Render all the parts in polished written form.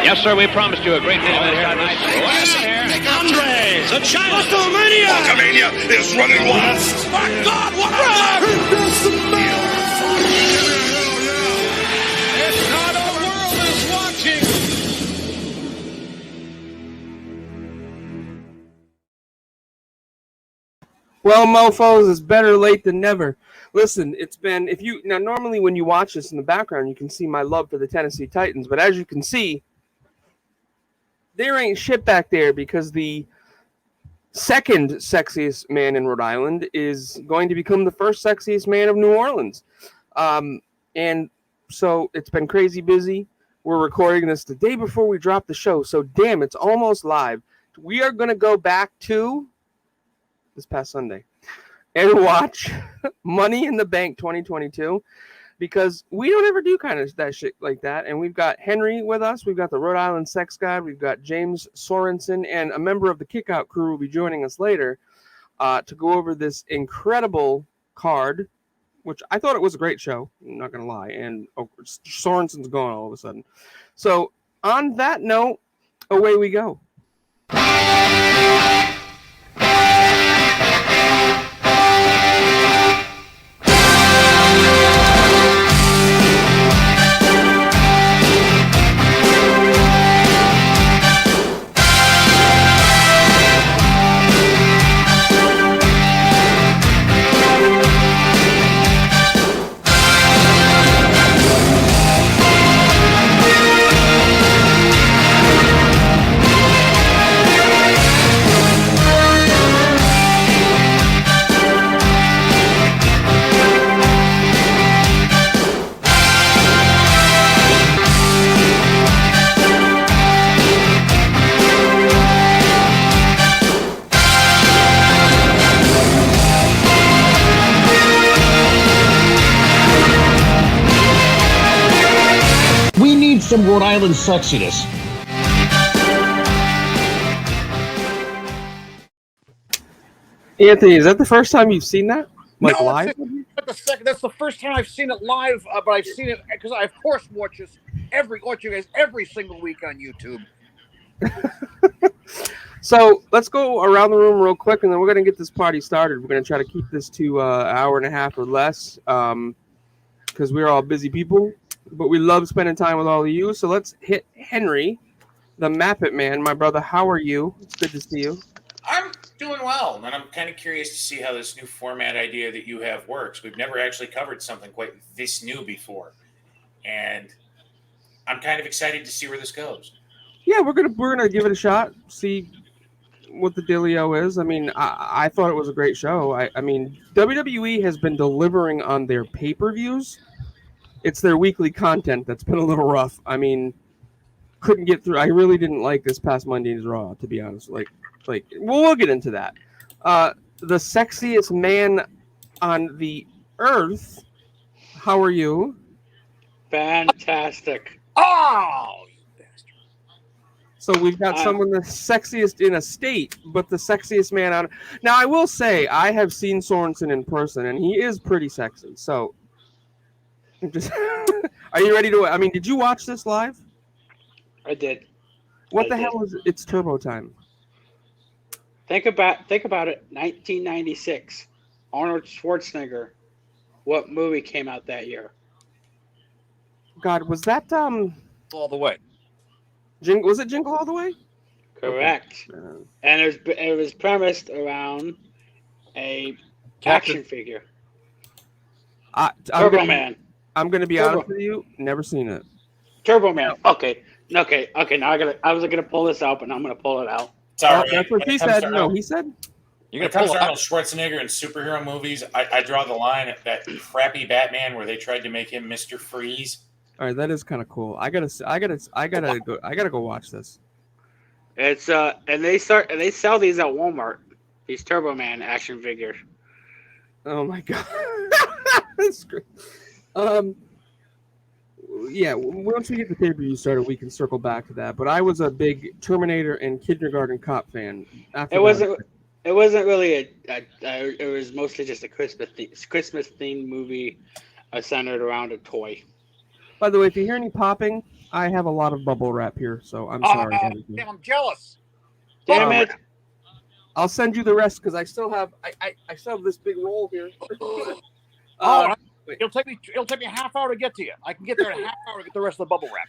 Yes, sir, we promised you a great deal of here tonight. Andre, the China WrestleMania! Hulkamania is running wild. My God, what a It's not a world is watching! Well, mofos, it's better late than never. Listen, it's been, normally when you watch this in the background, you can see my love for the Tennessee Titans, but as you can see, there ain't shit back there because the second sexiest man in Rhode Island is going to become the first sexiest man of New Orleans. And so it's been crazy busy. We're recording this the day before we drop the show, so damn, it's almost live. We are going to go back to this past Sunday and watch Money in the Bank 2022 because we don't ever do kind of that shit like that. And we've got Henry with us. We've got the Rhode Island Sex God. We've got James Sorensen, and a member of the Kickout crew will be joining us later to go over this incredible card, which I thought it was a great show. I'm not going to lie. And Sorensen's gone all of a sudden. So on that note, away we go. Some Rhode Island sexiness. Anthony, is that the first time you've seen that? Like no, live? That's the first time I've seen it live, but I've seen it because I, of course, watch you guys every single week on YouTube. So let's go around the room real quick, and then we're going to get this party started. We're going to try to keep this to an hour and a half or less because we're all busy people. But we love spending time with all of you. So let's hit Henry, the Map It Man. My brother, how are you? It's good to see you. I'm doing well, and I'm kind of curious to see how this new format idea that you have works. We've never actually covered something quite this new before, and I'm kind of excited to see where this goes. Yeah, we're gonna give it a shot. See what the dealio is. I mean, I thought it was a great show. I mean, WWE has been delivering on their pay-per-views. It's their weekly content that's been a little rough. I mean, couldn't get through. I really didn't like this past Monday's Raw, to be honest. Like, we'll get into that. The sexiest man on the earth. How are you? Fantastic. Oh! So we've got someone the sexiest in a state, but the sexiest man on. Now, I will say, I have seen Sorensen in person, and he is pretty sexy. So. Just, are you ready to? I mean, did you watch this live? I did. What the hell is it? It's Turbo Time. Think about it. 1996. Arnold Schwarzenegger. What movie came out that year? God, was that All the way. Was it Jingle All the Way? Correct. Okay. And it was premised around a action figure. Turbo Man. I'm gonna be honest with you. Never seen it. Turbo Man. Okay. Now I was gonna pull this out, but now I'm gonna pull it out. Sorry, that's what he said. No, he said. When it comes to Arnold Schwarzenegger in superhero movies, I draw the line at that crappy Batman where they tried to make him Mr. Freeze. All right, that is kind of cool. I gotta go watch this. It's and they sell these at Walmart. These Turbo Man action figures. Oh my god, that's great. Yeah, once we get the pay-per-view started, we can circle back to that. But I was a big Terminator and Kindergarten Cop fan. It wasn't really it was mostly just a Christmas themed movie centered around a toy. By the way, if you hear any popping, I have a lot of bubble wrap here, so I'm sorry. Damn, I'm jealous. Damn it. I'll send you the rest because I still have I still have this big roll here. It'll take me a half hour to get to you. I can get there in a half hour to get the rest of the bubble wrap.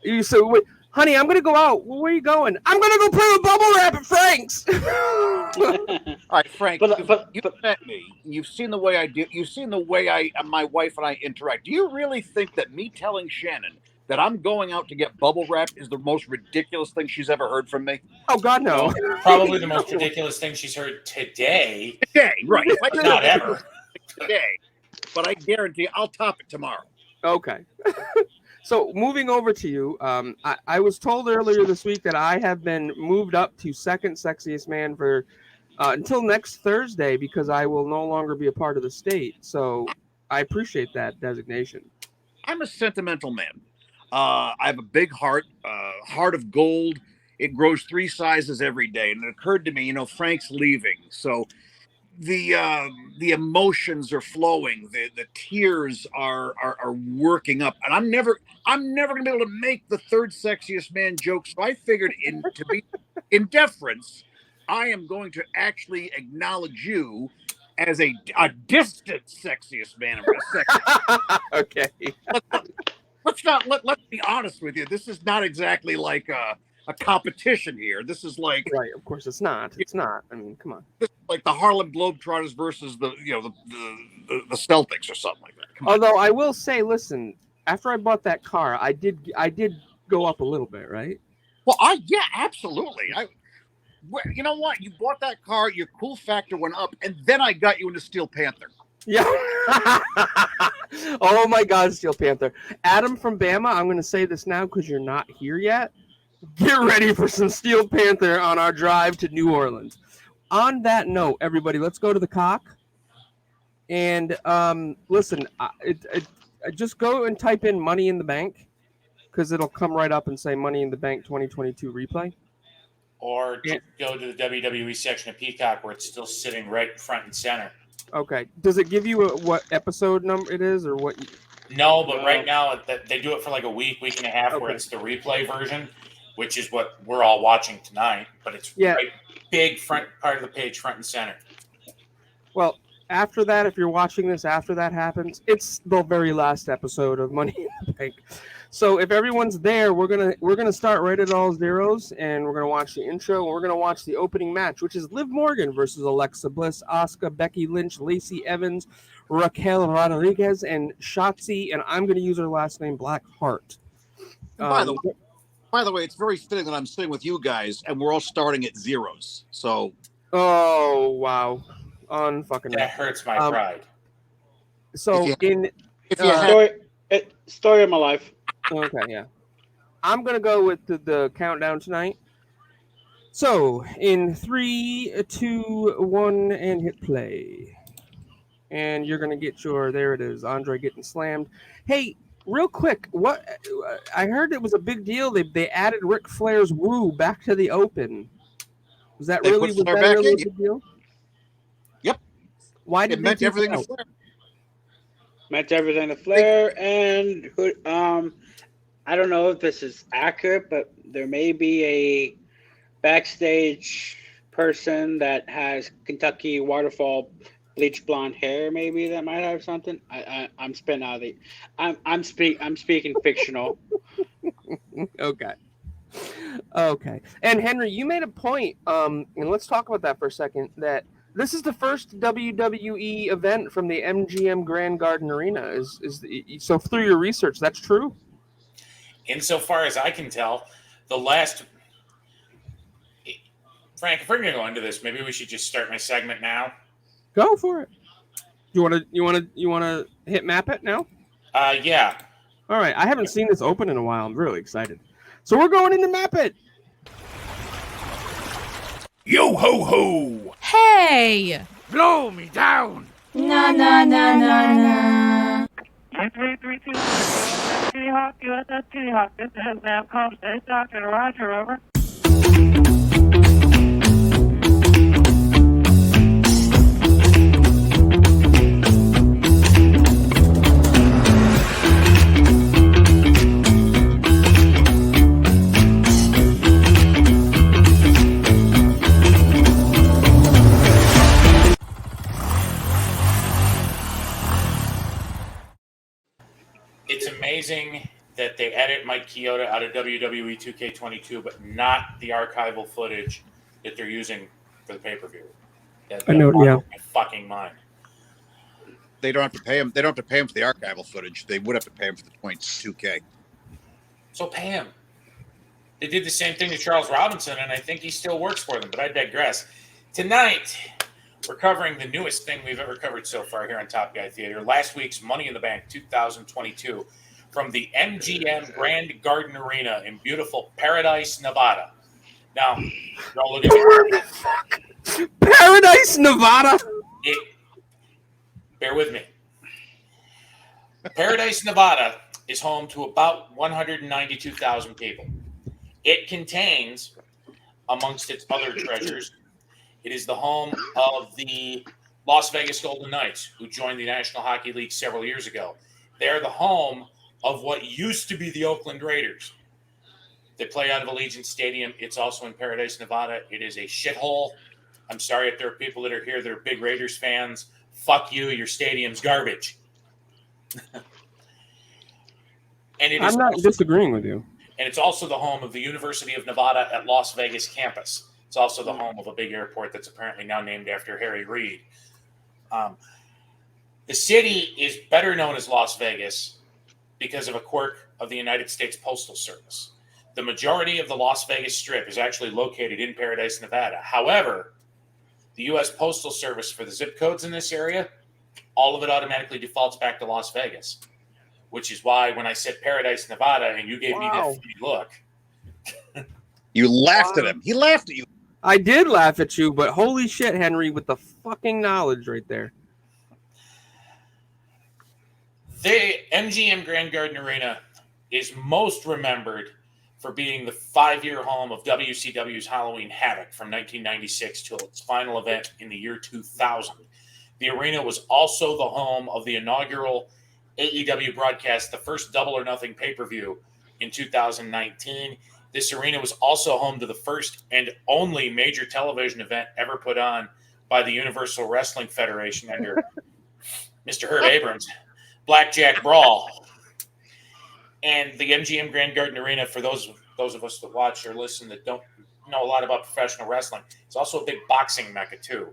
You said, wait, honey, I'm gonna go out. Well, where are you going? I'm gonna go play with bubble wrap at Frank's. All right, Frank. You've met me. You've seen the way I do. You've seen the way my wife and I interact. Do you really think that me telling Shannon that I'm going out to get bubble wrap is the most ridiculous thing she's ever heard from me? Oh God, no. Probably the most ridiculous thing she's heard today. Today, right? Not ever. Today, but I guarantee I'll top it tomorrow. Okay. So moving over to you, I was told earlier this week that I have been moved up to second sexiest man for until next Thursday because I will no longer be a part of the state. So I appreciate that designation. I'm a sentimental man. I have a big heart, heart of gold. It grows 3 sizes every day. And it occurred to me, Frank's leaving. So the emotions are flowing. The tears are working up. And I'm never going to be able to make the third sexiest man joke. So I figured to be in deference, I am going to actually acknowledge you as a distant sexiest man. Okay. Let's be honest with you. This is not exactly like a competition here. This is like right. Of course, it's not. It's not. I mean, come on. This is like the Harlem Globetrotters versus the Celtics or something like that. Although I will say, listen, after I bought that car, I did go up a little bit, right? Well, yeah, absolutely. You know what? You bought that car, your cool factor went up, and then I got you into Steel Panther. Yeah. Oh my God, Steel Panther. Adam from Bama, I'm going to say this now because you're not here yet. Get ready for some Steel Panther on our drive to New Orleans. On that note, everybody, let's go to the cock. And listen, just go and type in Money in the Bank because it'll come right up and say Money in the Bank 2022 replay. Or go to the WWE section of Peacock where it's still sitting right front and center. Okay. Does it give you what episode number it is or what? No, but right now they do it for like a week and a half where it's the replay version, which is what we're all watching tonight. But it's right big front part of the page, front and center. Well, after that, if you're watching this after that happens, it's the very last episode of Money in the Bank. So if everyone's there, we're gonna start right at all zeros, and we're gonna watch the intro, and we're gonna watch the opening match, which is Liv Morgan versus Alexa Bliss, Asuka, Becky Lynch, Lacey Evans, Raquel Rodriguez, and Shotzi, and I'm gonna use her last name, Blackheart. By the way, it's very fitting that I'm sitting with you guys, and we're all starting at zeros. So. Oh wow, unfucking. That hurts my pride. So story of my life. Okay, yeah. I'm going to go with the countdown tonight. So, in 3, 2, 1, and hit play. And you're going to get there it is, Andre getting slammed. Hey, real quick, I heard it was a big deal. They added Ric Flair's Woo back to the Open. Was that really a big deal? Yep. Why did it meant everything to Flair? Meant everything to Flair, and I don't know if this is accurate, but there may be a backstage person that has Kentucky waterfall bleach blonde hair, maybe that might have something. I'm spitting out the. I'm speaking fictional. Okay. And Henry, you made a point. And let's talk about that for a second. That this is the first WWE event from the MGM Grand Garden Arena. So through your research, that's true? Insofar as I can tell, the last... Frank, if we're going to go into this, maybe we should just start my segment now. Go for it. You want to hit map it now? Yeah. All right. I haven't seen this open in a while. I'm really excited. So we're going into map it. Yo ho ho! Hey! Blow me down! Na na na na na. 332 T-Hawk, USS T-Hawk. This is NAVCOM State Dr. Roger, over. they edit Mike Chioda out of WWE 2K22, but not the archival footage that they're using for the pay-per-view. I know, yeah. My fucking mind. They don't have to pay him. They don't have to pay him for the archival footage. They would have to pay him for the 2K. So pay him. They did the same thing to Charles Robinson, and I think he still works for them, but I digress. Tonight, we're covering the newest thing we've ever covered so far here on Top Guy Theater. Last week's Money in the Bank 2022 from the MGM Grand Garden Arena in beautiful Paradise, Nevada. Now, you're all looking at Paradise, Nevada? Bear with me. Paradise, Nevada is home to about 192,000 people. It contains, amongst its other treasures, it is the home of the Las Vegas Golden Knights, who joined the National Hockey League several years ago. They're the home of what used to be the Oakland Raiders. They play out of Allegiant Stadium. It's also in Paradise, Nevada. It is a shithole. I'm sorry if there are people that are here that are big Raiders fans. Fuck you. Your stadium's garbage. And I'm not disagreeing with you. And it's also the home of the University of Nevada at Las Vegas campus. It's also the home of a big airport that's apparently now named after Harry Reid. The city is better known as Las Vegas because of a quirk of the United States Postal Service. The majority of the Las Vegas Strip is actually located in Paradise, Nevada. However, the U.S. Postal Service, for the zip codes in this area, all of it automatically defaults back to Las Vegas, which is why when I said Paradise, Nevada, and you gave me that funny look. You laughed at him. He laughed at you. I did laugh at you, but holy shit, Henry, with the fucking knowledge right there. The MGM Grand Garden Arena is most remembered for being the 5-year home of WCW's Halloween Havoc from 1996 till its final event in the year 2000. The arena was also the home of the inaugural AEW broadcast, the first Double or Nothing pay-per-view in 2019. This arena was also home to the first and only major television event ever put on by the Universal Wrestling Federation under Mr. Herb Abrams, Blackjack Brawl. And the MGM Grand Garden Arena, for those of us that watch or listen that don't know a lot about professional wrestling, it's also a big boxing mecca too.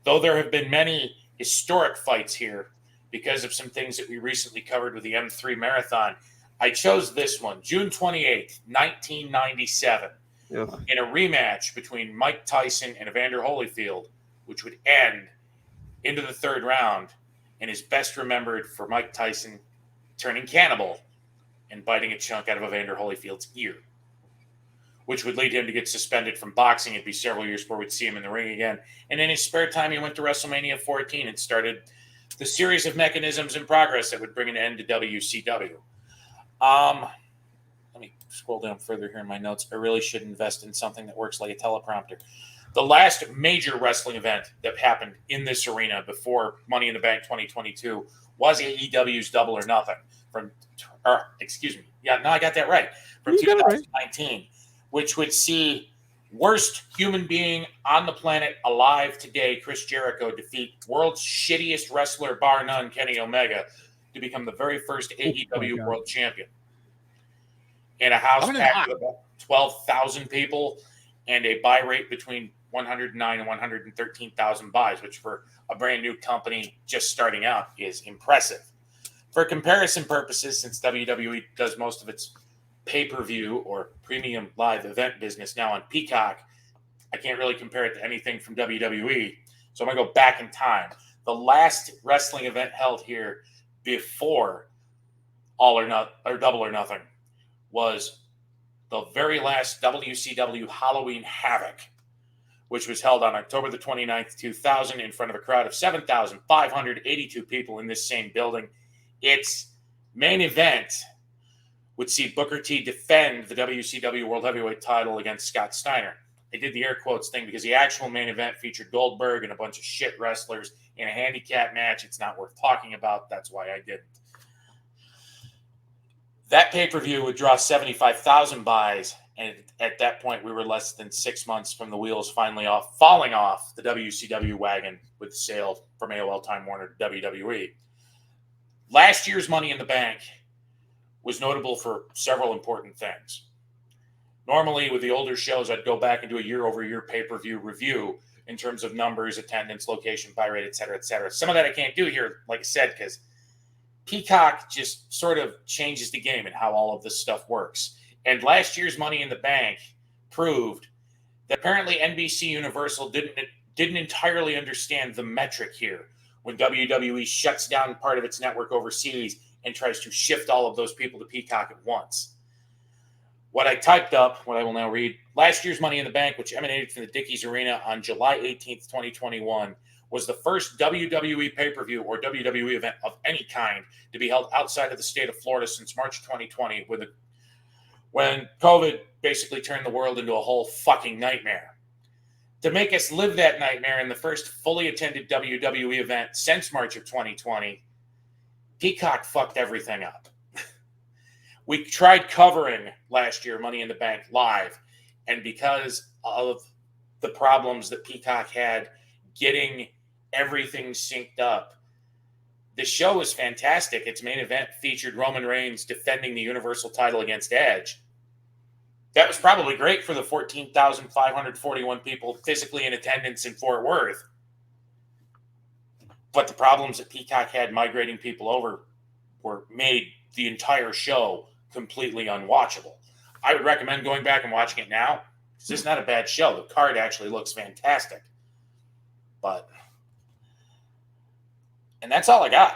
Though there have been many historic fights here because of some things that we recently covered with the M3 Marathon, I chose this one, June 28th, 1997, in a rematch between Mike Tyson and Evander Holyfield, which would end into the third round and is best remembered for Mike Tyson turning cannibal and biting a chunk out of Evander Holyfield's ear, which would lead him to get suspended from boxing. It'd be several years before we'd see him in the ring again. And in his spare time, he went to WrestleMania 14 and started the series of mechanisms in progress that would bring an end to WCW. Let me scroll down further here in my notes. I really should invest in something that works like a teleprompter. The last major wrestling event that happened in this arena before Money in the Bank 2022 was AEW's Double or Nothing from 2019, which would see worst human being on the planet alive today, Chris Jericho, defeat world's shittiest wrestler, bar none, Kenny Omega, to become the very first AEW World Champion. In a house packed with about 12,000 people and a buy rate between 109 and 113,000 buys, which for a brand new company just starting out is impressive. For comparison purposes, since WWE does most of its pay-per-view or premium live event business now on Peacock, I can't really compare it to anything from WWE. So I'm going to go back in time. The last wrestling event held here before Double or Nothing was the very last WCW Halloween Havoc, which was held on October the 29th, 2000 in front of a crowd of 7,582 people in this same building. Its main event would see Booker T defend the WCW World Heavyweight title against Scott Steiner. I did the air quotes thing because the actual main event featured Goldberg and a bunch of shit wrestlers in a handicap match. It's not worth talking about. That's why I didn't. That pay-per-view would draw 75,000 buys, and at that point, we were less than 6 months from the wheels falling off the WCW wagon with the sale from AOL Time Warner to WWE. Last year's Money in the Bank was notable for several important things. Normally, with the older shows, I'd go back and do a year-over-year pay-per-view review in terms of numbers, attendance, location, buy rate, et cetera, et cetera. Some of that I can't do here, like I said, because Peacock just sort of changes the game and how all of this stuff works. And last year's Money in the Bank proved that apparently NBC Universal didn't entirely understand the metric here when WWE shuts down part of its network overseas and tries to shift all of those people to Peacock at once. What I typed up, what I will now read, last year's Money in the Bank, which emanated from the Dickies Arena on July 18th, 2021, was the first WWE pay-per-view or WWE event of any kind to be held outside of the state of Florida since March 2020, when COVID basically turned the world into a whole fucking nightmare. To make us live that nightmare in the first fully attended WWE event since March of 2020, Peacock fucked everything up. We tried covering last year Money in the Bank live, and because of the problems that Peacock had getting everything synced up, the show was fantastic. Its main event featured Roman Reigns defending the Universal title against Edge. That was probably great for the 14,541 people physically in attendance in Fort Worth. But the problems that Peacock had migrating people over made the entire show completely unwatchable. I would recommend going back and watching it now, because it's not a bad show. The card actually looks fantastic. And that's all I got.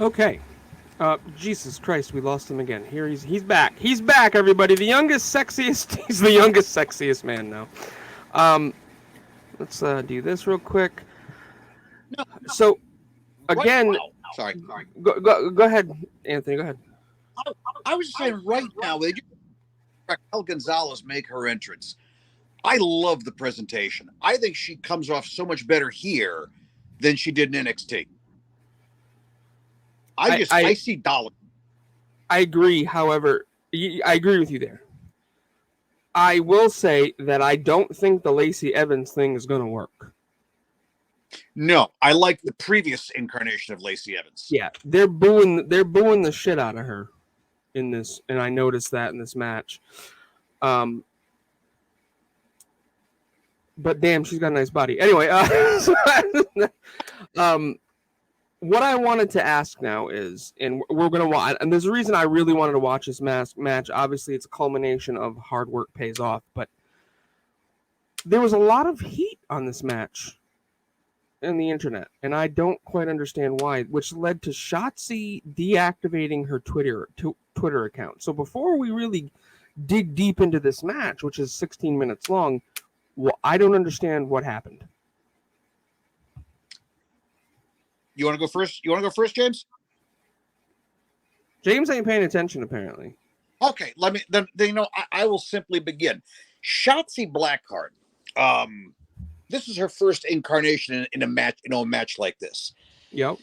Okay. Jesus Christ, we lost him again. Here he's back. He's back, everybody. The youngest, sexiest. He's the youngest, sexiest man now. Let's do this real quick. No. So, again, right, sorry. Go ahead, Anthony. Go ahead. I was just saying right now, they just Raquel Gonzalez make her entrance. I love the presentation. I think she comes off so much better here than she did in NXT. I see dollars. I agree. However, I agree with you there. I will say that I don't think the Lacey Evans thing is going to work. No, I like the previous incarnation of Lacey Evans. Yeah, they're booing the shit out of her in this, and I noticed that in this match. But damn, she's got a nice body. Anyway, what I wanted to ask now is, and we're going to watch, and there's a reason I really wanted to watch this match. Obviously, it's a culmination of hard work pays off, but there was a lot of heat on this match in the internet, and I don't quite understand why, which led to Shotzi deactivating her Twitter account. So before we really dig deep into this match, which is 16 minutes long, well, I don't understand what happened. You want to go first? James? James ain't paying attention, apparently. Okay, let me. Then I will simply begin. Shotzi Blackheart. This is her first incarnation in a match. A match like this. Yep.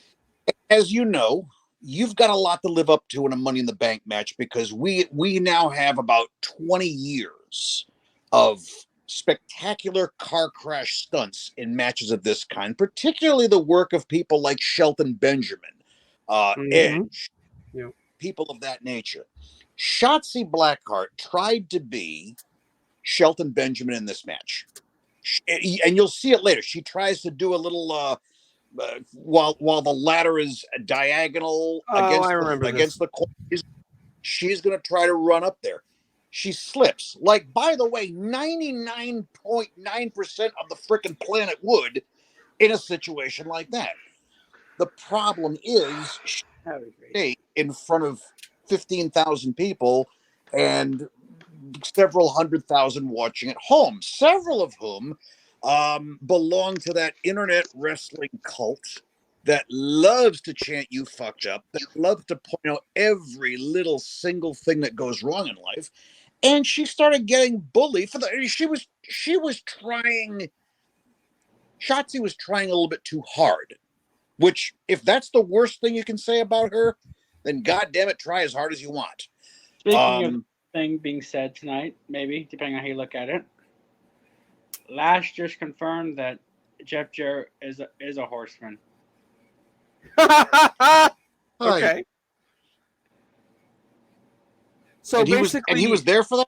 As you know, you've got a lot to live up to in a Money in the Bank match because we now have about 20 years of spectacular car crash stunts in matches of this kind, particularly the work of people like Shelton Benjamin, Edge, people of that nature. Shotzi Blackheart tried to be Shelton Benjamin in this match, and you'll see it later. She tries to do a little while the ladder is diagonal against the corners. She's going to try to run up there. She slips. Like, by the way, 99.9% of the frickin' planet would in a situation like that. The problem is she in front of 15,000 people and several 100,000 watching at home, several of whom belong to that internet wrestling cult that loves to chant "you fucked up," that loves to point out every little single thing that goes wrong in life. And she started getting bullied for the. Shotzi was trying a little bit too hard. Which, if that's the worst thing you can say about her, then goddamn it, try as hard as you want. Speaking of thing being said tonight, maybe depending on how you look at it, Lash just confirmed that Jeff Jarrett is a horseman. Okay. So and basically, he was there for that.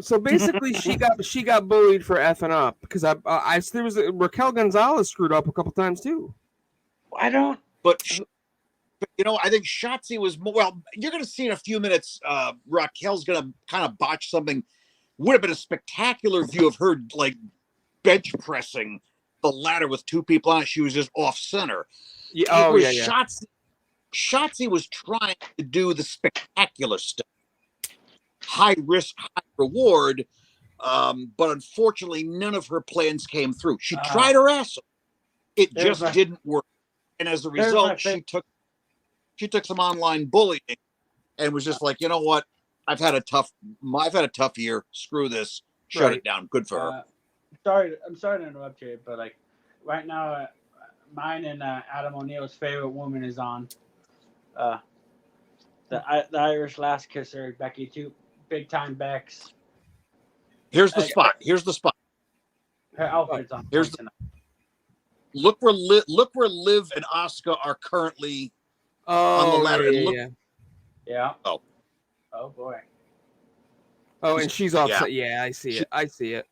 So basically, she got bullied for effing up because there was Raquel Gonzalez screwed up a couple times too. I don't. But you know, I think Shotzi was more. Well, you're going to see in a few minutes. Raquel's going to kind of botch something. Would have been a spectacular view of her like bench pressing the ladder with two people on it. She was just off center. Yeah, yeah. Shotzi was trying to do the spectacular stuff. High risk, high reward, but unfortunately, none of her plans came through. She tried her ass off. It just didn't work, and as a result, she took some online bullying, and was just like, you know what? I've had a tough year. Screw this. Shut it down. Good for her. I'm sorry to interrupt you, but like right now, mine and Adam O'Neill's favorite woman is on. The Irish last kisser, Becky, two big time Becks. Here's the spot. Her outfit's on. Look where Liv and Asuka are currently on the ladder. Yeah. Oh boy. Oh, and she's offset. Yeah, I see it.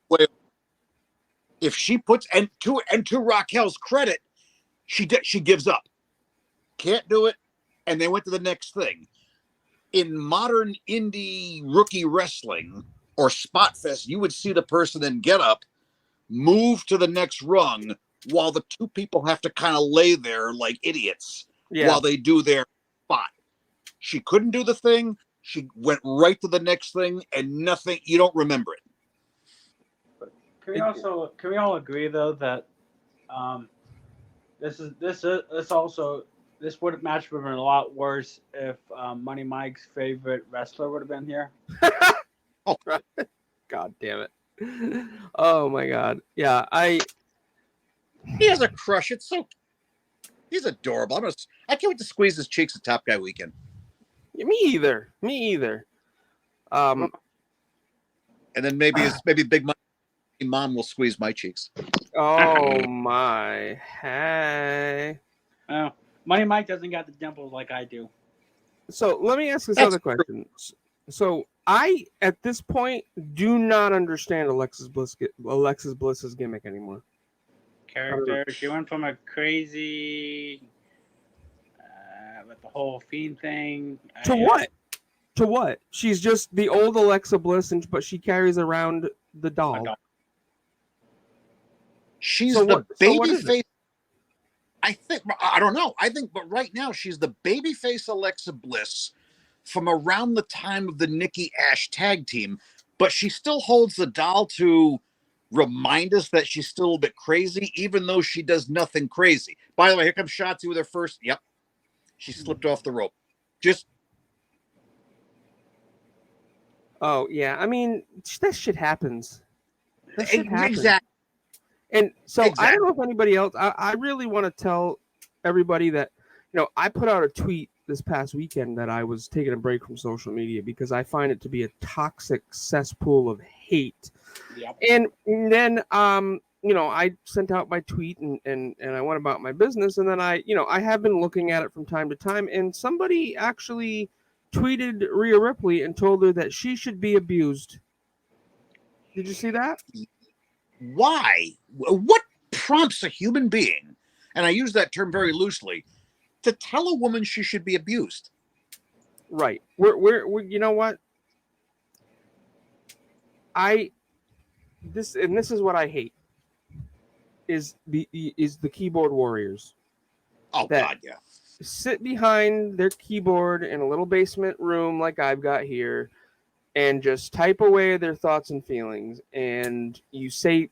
Wait, if she puts and to Raquel's credit, she gives up. Can't do it, and they went to the next thing. In modern indie rookie wrestling or spot fest, you would see the person then get up, move to the next rung, while the two people have to kind of lay there like idiots while they do their spot. She couldn't do the thing. She went right to the next thing, and nothing. You don't remember it. But can we all agree though that this match would have been a lot worse if Money Mike's favorite wrestler would have been here. God damn it! Oh my God! Yeah, He has a crush. He's adorable. I can't wait to squeeze his cheeks at Top Guy Weekend. Me either. And then maybe Big Mom will squeeze my cheeks. Oh my! Hey. Oh, Money Mike doesn't got the dimples like I do. So let me ask this other question. So I, at this point, do not understand Alexis Bliss's gimmick anymore. Character. She went from a crazy with the whole fiend thing. To what? She's just the old Alexa Bliss, but she carries around the doll. She's the baby face. I don't know. But right now she's the babyface Alexa Bliss from around the time of the Nikki Ash tag team, but she still holds the doll to remind us that she's still a bit crazy, even though she does nothing crazy. By the way, here comes Shotzi with her first. Yep, she slipped off the rope. Oh yeah, I mean that shit happens. Exactly. And so I don't know if anybody else. I really want to tell everybody that I put out a tweet this past weekend that I was taking a break from social media because I find it to be a toxic cesspool of hate. Yep. And then I sent out my tweet and I went about my business, and then I have been looking at it from time to time, and somebody actually tweeted Rhea Ripley and told her that she should be abused. Did you see that? Why? What prompts a human being, and I use that term very loosely, to tell a woman she should be abused? Right. We're you know what? This is what I hate is the keyboard warriors. Oh God, yeah. Sit behind their keyboard in a little basement room like I've got here and just type away their thoughts and feelings, and you say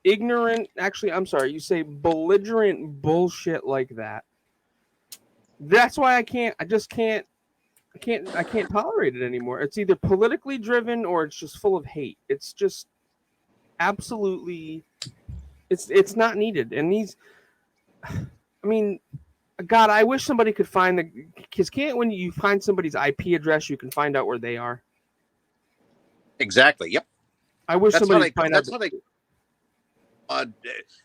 you say belligerent bullshit like that. That's why I can't tolerate it anymore. It's either politically driven or it's just full of hate. It's just absolutely it's not needed. And God, I wish somebody could find because when you find somebody's IP address, you can find out where they are. Exactly. Yep. I wish somebody could find out.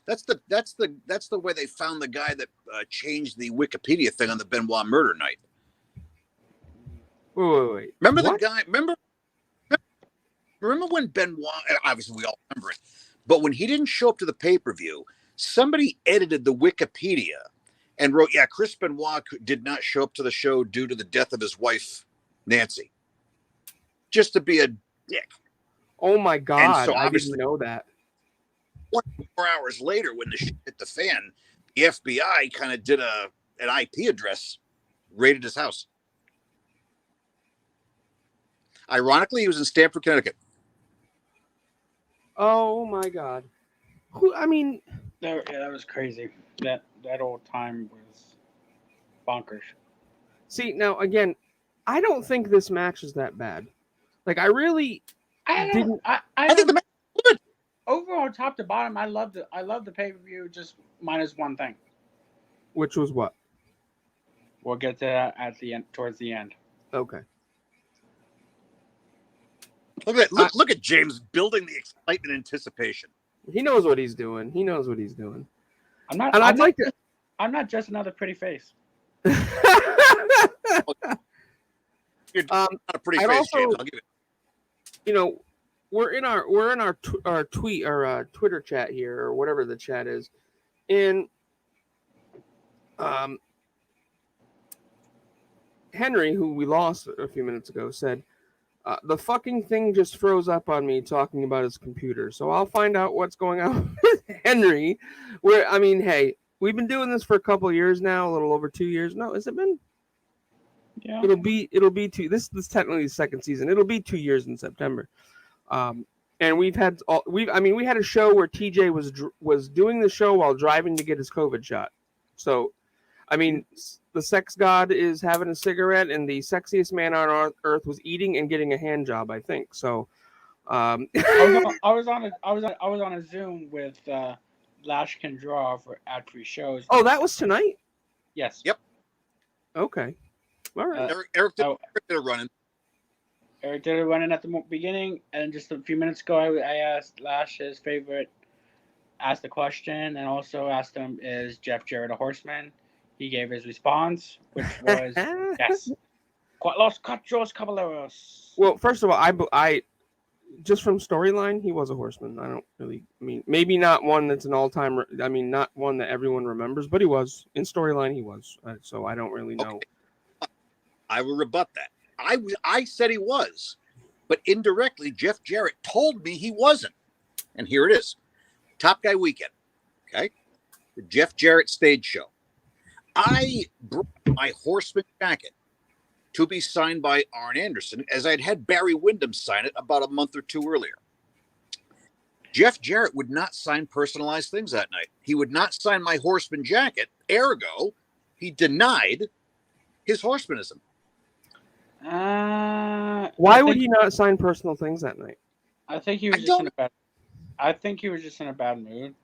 That's the way they found the guy that changed the Wikipedia thing on the Benoit murder night. Wait. Remember What? the guy? Remember when Benoit? Obviously, we all remember it. But when he didn't show up to the pay-per-view, somebody edited the Wikipedia and wrote, "Yeah, Chris Benoit did not show up to the show due to the death of his wife, Nancy." Just to be a dick. Oh my God! And so I obviously, didn't know that. 24 hours later, when the shit hit the fan, the FBI kind of did an IP address, raided his house. Ironically, he was in Stamford, Connecticut. Oh my God! Who? I mean, Yeah, that was crazy. That old time was bonkers. see now again, I don't think this match is that bad. Like I really didn't. I think the match was good. Overall, top to bottom, I loved it. I love the pay per view. Just minus one thing. Which was what? We'll get to that at the end, towards the end. Okay. Look at that. Look at James building the excitement and anticipation. He knows what he's doing. I'm not. And I'm I'd like to. I'm not just another pretty face. You're not a pretty I'd face, also- James. I'll give it. You know, we're in our Twitter chat here, or whatever the chat is, and Henry, who we lost a few minutes ago, said the fucking thing just froze up on me talking about his computer. So I'll find out what's going on with Henry. Where I mean, hey, we've been doing this for a couple of years now, a little over 2 years. No, has it been? Yeah. It'll be two. This is technically the second season. It'll be 2 years in September. And we had a show where TJ was doing the show while driving to get his COVID shot. So, I mean, the sex god is having a cigarette, and the sexiest man on earth was eating and getting a hand job, I think. So, I was on a Zoom with Lash Can Draw for ad free shows. Oh, that was tonight? Yes. Yep. Okay. All right. Eric did a run-in. Eric did a run-in at the beginning, and just a few minutes ago, I asked Lash his favorite. Asked the question, and also asked him, "Is Jeff Jarrett a horseman?" He gave his response, which was yes. Los Cachos Caballeros. Well, first of all, I just from storyline, he was a horseman. I don't really. I mean, maybe not one that's an all-time. I mean, not one that everyone remembers, but he was in storyline. He was. So I don't really know. Okay. I will rebut that. I said he was, but indirectly, Jeff Jarrett told me he wasn't, and here it is. Top Guy Weekend, okay? The Jeff Jarrett stage show. I brought my horseman jacket to be signed by Arn Anderson, as I'd had Barry Windham sign it about a month or two earlier. Jeff Jarrett would not sign personalized things that night. He would not sign my horseman jacket. Ergo, he denied his horsemanism. Why would he not sign personal things that night? I think he was just in a bad. I think he was just in a bad mood.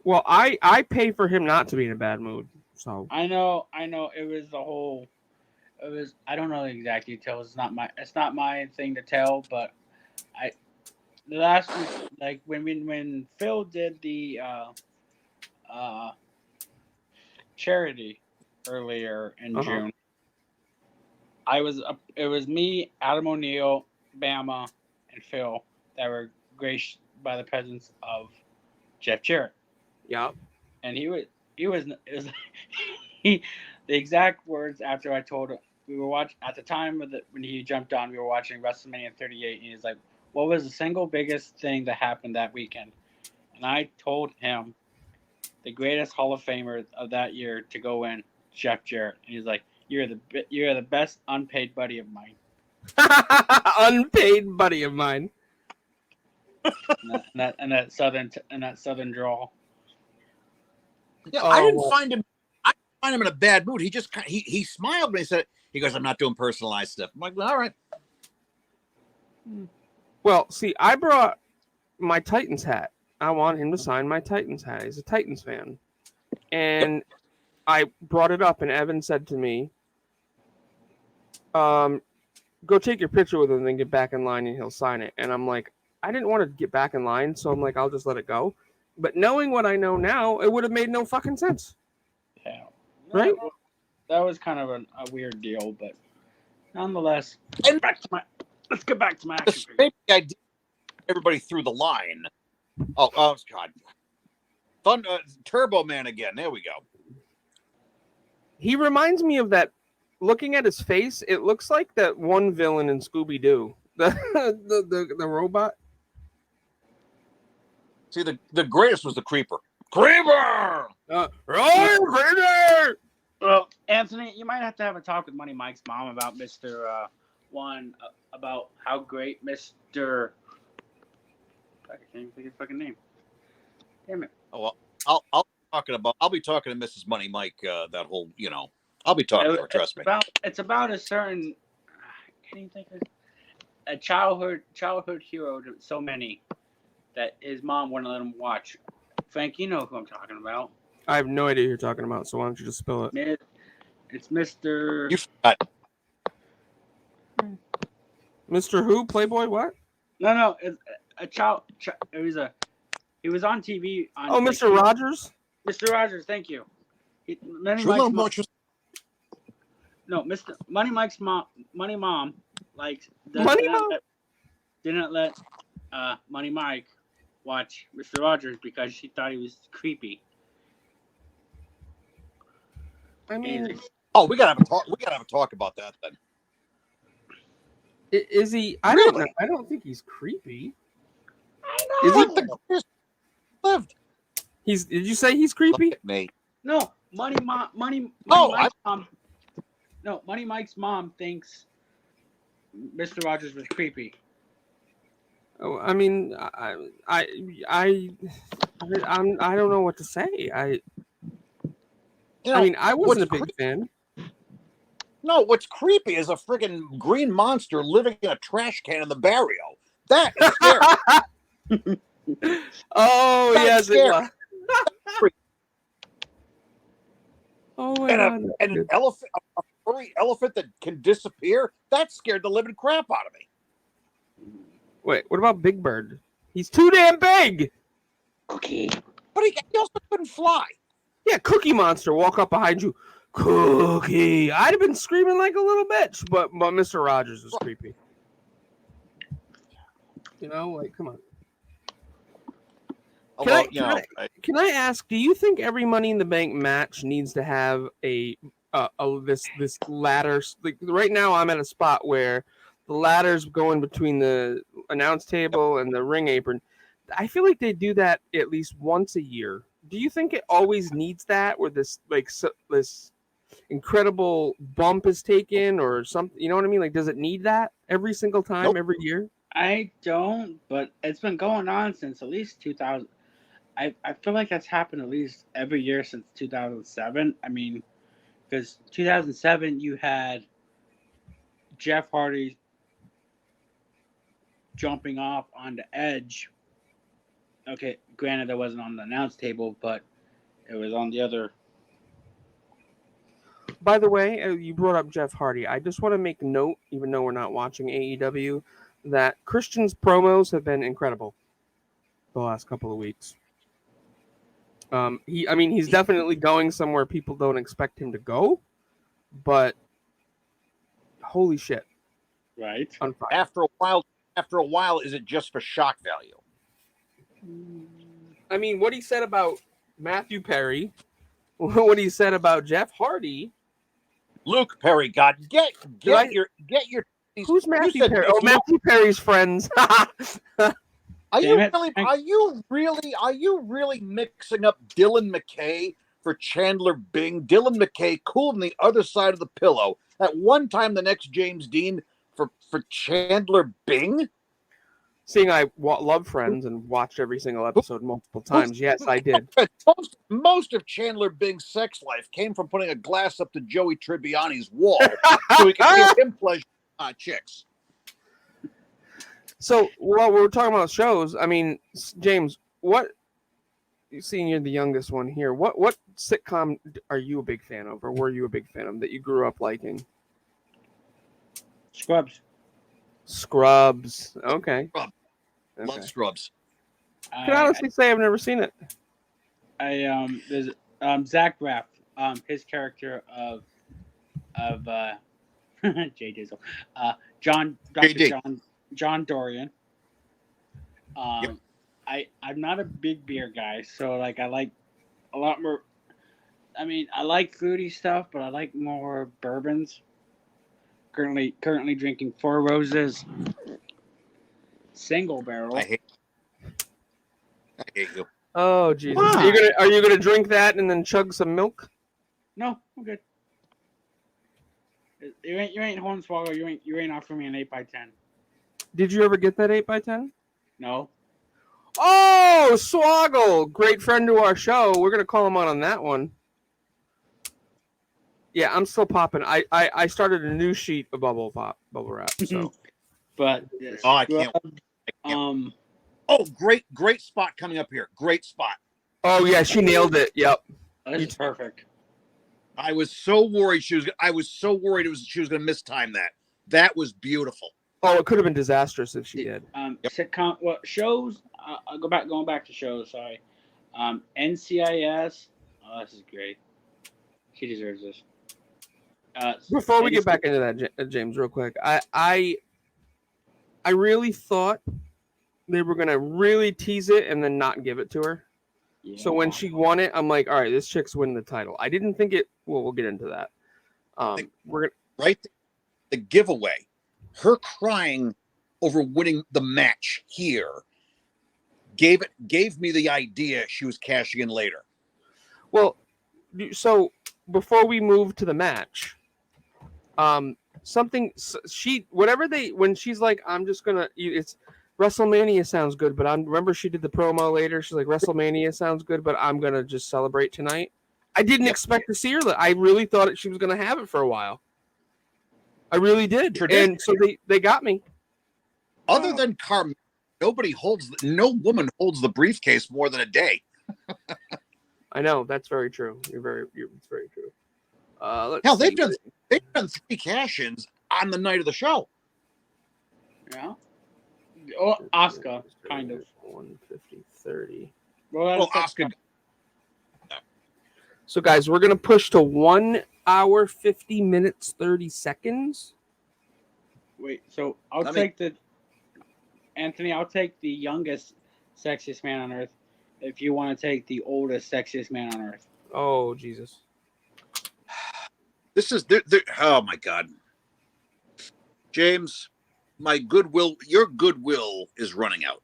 Well, I pay for him not to be in a bad mood. So I know. It was the whole. It was. I don't know the exact details. It's not my thing to tell. But the last week, like when Phil did the charity earlier in June, it was me, Adam O'Neill, Bama, and Phil that were graced by the presence of Jeff Jarrett. Yeah. And the exact words after I told him, we were watching at the time when he jumped on, we were watching WrestleMania 38, and he's like, "What was the single biggest thing that happened that weekend?" And I told him the greatest Hall of Famer of that year to go in, Jeff Jarrett. And he's like, You're the best unpaid buddy of mine." Unpaid buddy of mine. and that southern drawl. Yeah, I didn't find him. I didn't find him in a bad mood. He just he smiled when he said, "He goes, I'm not doing personalized stuff." I'm like, well, all right. Well, see, I brought my Titans hat. I want him to sign my Titans hat. He's a Titans fan, and I brought it up, and Evan said to me, "Go take your picture with him, and then get back in line, and he'll sign it." And I'm like, I didn't want to get back in line, so I'm like, I'll just let it go. But knowing what I know now, it would have made no fucking sense. Yeah. Right? That was kind of a weird deal, but Nonetheless, And let's get back to my action figure. maybe I did everybody through the line. Oh God. Turbo Man again. There we go. He reminds me of that. Looking at his face, it looks like that one villain in Scooby Doo, the robot. See, the greatest was the Creeper. Creeper! Creeper! Well, Anthony, you might have to have a talk with Money Mike's mom about about how great Mr. I can't even think of his fucking name. Damn it. Oh, well, I'll be talking to Mrs. Money Mike. That whole, I'll be talking to her. Trust me. It's about a certain. I can't even think of a childhood hero to so many that his mom wouldn't let him watch. Frank, you know who I'm talking about. I have no idea who you're talking about, so why don't you just spill it? It's Mr. You forgot. Mr. Who? Playboy? What? No, it's a child. He was on TV. Mr. Rogers. Mr. Rogers, thank you. Mr. Money Mike's mom. Money Mom, didn't let Money Mike watch Mr. Rogers because she thought he was creepy. I mean, we gotta have a talk about that then. Is he? I don't know. I don't think he's creepy. I know. Is he? Lived. Did you say he's creepy? Mate. No, Money Mike's mom. No, Money Mike's mom thinks Mr. Rogers was creepy. Oh, I mean, I don't know what to say. I mean, I wasn't a big fan. No, what's creepy is a friggin' green monster living in a trash can in the barrio. That is scary. Oh, That's yes, it was. Oh my God. And an elephant, a furry elephant that can disappear, that scared the living crap out of me. Wait, what about Big Bird? He's too damn big. Cookie. But he also couldn't fly. Yeah, Cookie Monster walk up behind you. Cookie. I'd have been screaming like a little bitch, but Mr. Rogers is creepy. Come on. Can I ask? Do you think every Money in the Bank match needs to have this ladder? Like right now, I'm at a spot where the ladder's going between the announce table and the ring apron. I feel like they do that at least once a year. Do you think it always needs that, where this this incredible bump is taken, or something? You know what I mean? Like, does it need that every single time, Nope. every year? I don't, but it's been going on since at least 2000. I feel like that's happened at least every year since 2007. I mean, because 2007 you had Jeff Hardy jumping off on the edge. Okay, granted, that wasn't on the announce table, but it was on the other. By the way, you brought up Jeff Hardy. I just want to make note, even though we're not watching AEW, that Christian's promos have been incredible the last couple of weeks. He's definitely going somewhere people don't expect him to go, but holy shit. Right. On fire. After a while, is it just for shock value? I mean, what he said about Matthew Perry, what he said about Jeff Hardy. Luke Perry, God, get your. Who's Matthew Perry? Oh, Matthew Perry's friends. Are you really mixing up Dylan McKay for Chandler Bing? Dylan McKay, cool on the other side of the pillow. At one time, the next James Dean for Chandler Bing. Seeing I love Friends and watched every single episode multiple times. Yes, I did. Most of Chandler Bing's sex life came from putting a glass up to Joey Tribbiani's wall so he could give him pleasure chicks. So while we're talking about shows, I mean, James, seeing you're the youngest one here, what sitcom are you a big fan of, or were you a big fan of that you grew up liking? Scrubs. Okay. Love Scrubs. I can honestly say I've never seen it. There's Zach Braff, his character of J Dizzle. Dr. JD. John Dorian. Yep. I'm not a big beer guy, so like I like a lot more. I mean, I like fruity stuff, but I like more bourbons. Currently drinking Four Roses single barrel. I hate you. Oh Jesus! Why? Are you gonna drink that and then chug some milk? No, I'm good. You ain't Hornswoggle. You ain't offering me an 8x10. Did you ever get that 8x10? No. Oh, Swoggle, great friend to our show. We're gonna call him on that one. Yeah, I'm still popping. I started a new sheet of bubble wrap. So, But Oh, I can't. Oh, great spot coming up here. Great spot. oh yeah, she nailed it. Yep. this is perfect. I was so worried she was going to mistime that. That was beautiful. Oh, it could have been disastrous if she did. Sitcom. Well, shows. I'll going back to shows. Sorry. NCIS. Oh, this is great. She deserves this. Before we get back into that, James, real quick, I really thought they were gonna really tease it and then not give it to her. Yeah. So when she won it, I'm like, all right, this chick's winning the title. I didn't think it. Well, we'll get into that. We're gonna Right, the giveaway, her crying over winning the match here gave me the idea she was cashing in later. Well, so before we move to the match, when she's like, I'm just gonna, it's WrestleMania sounds good, but remember she did the promo later. She's like, WrestleMania sounds good, but I'm gonna just celebrate tonight. I didn't expect to see her. I really thought she was gonna have it for a while. I really did, and so they got me. Other than Carmella, no woman holds the briefcase more than a day. I know that's very true. It's very true. Hell, they've done 3 cash-ins on the night of the show. Yeah. Oh, Asuka, kind of. 150, 30. Well, Asuka. So, guys, we're gonna push to 1 hour 50 minutes 30 seconds. Wait, so I'll take the youngest, sexiest man on earth. If you want to take the oldest, sexiest man on earth. Oh Jesus! This is oh my God, James, your goodwill is running out.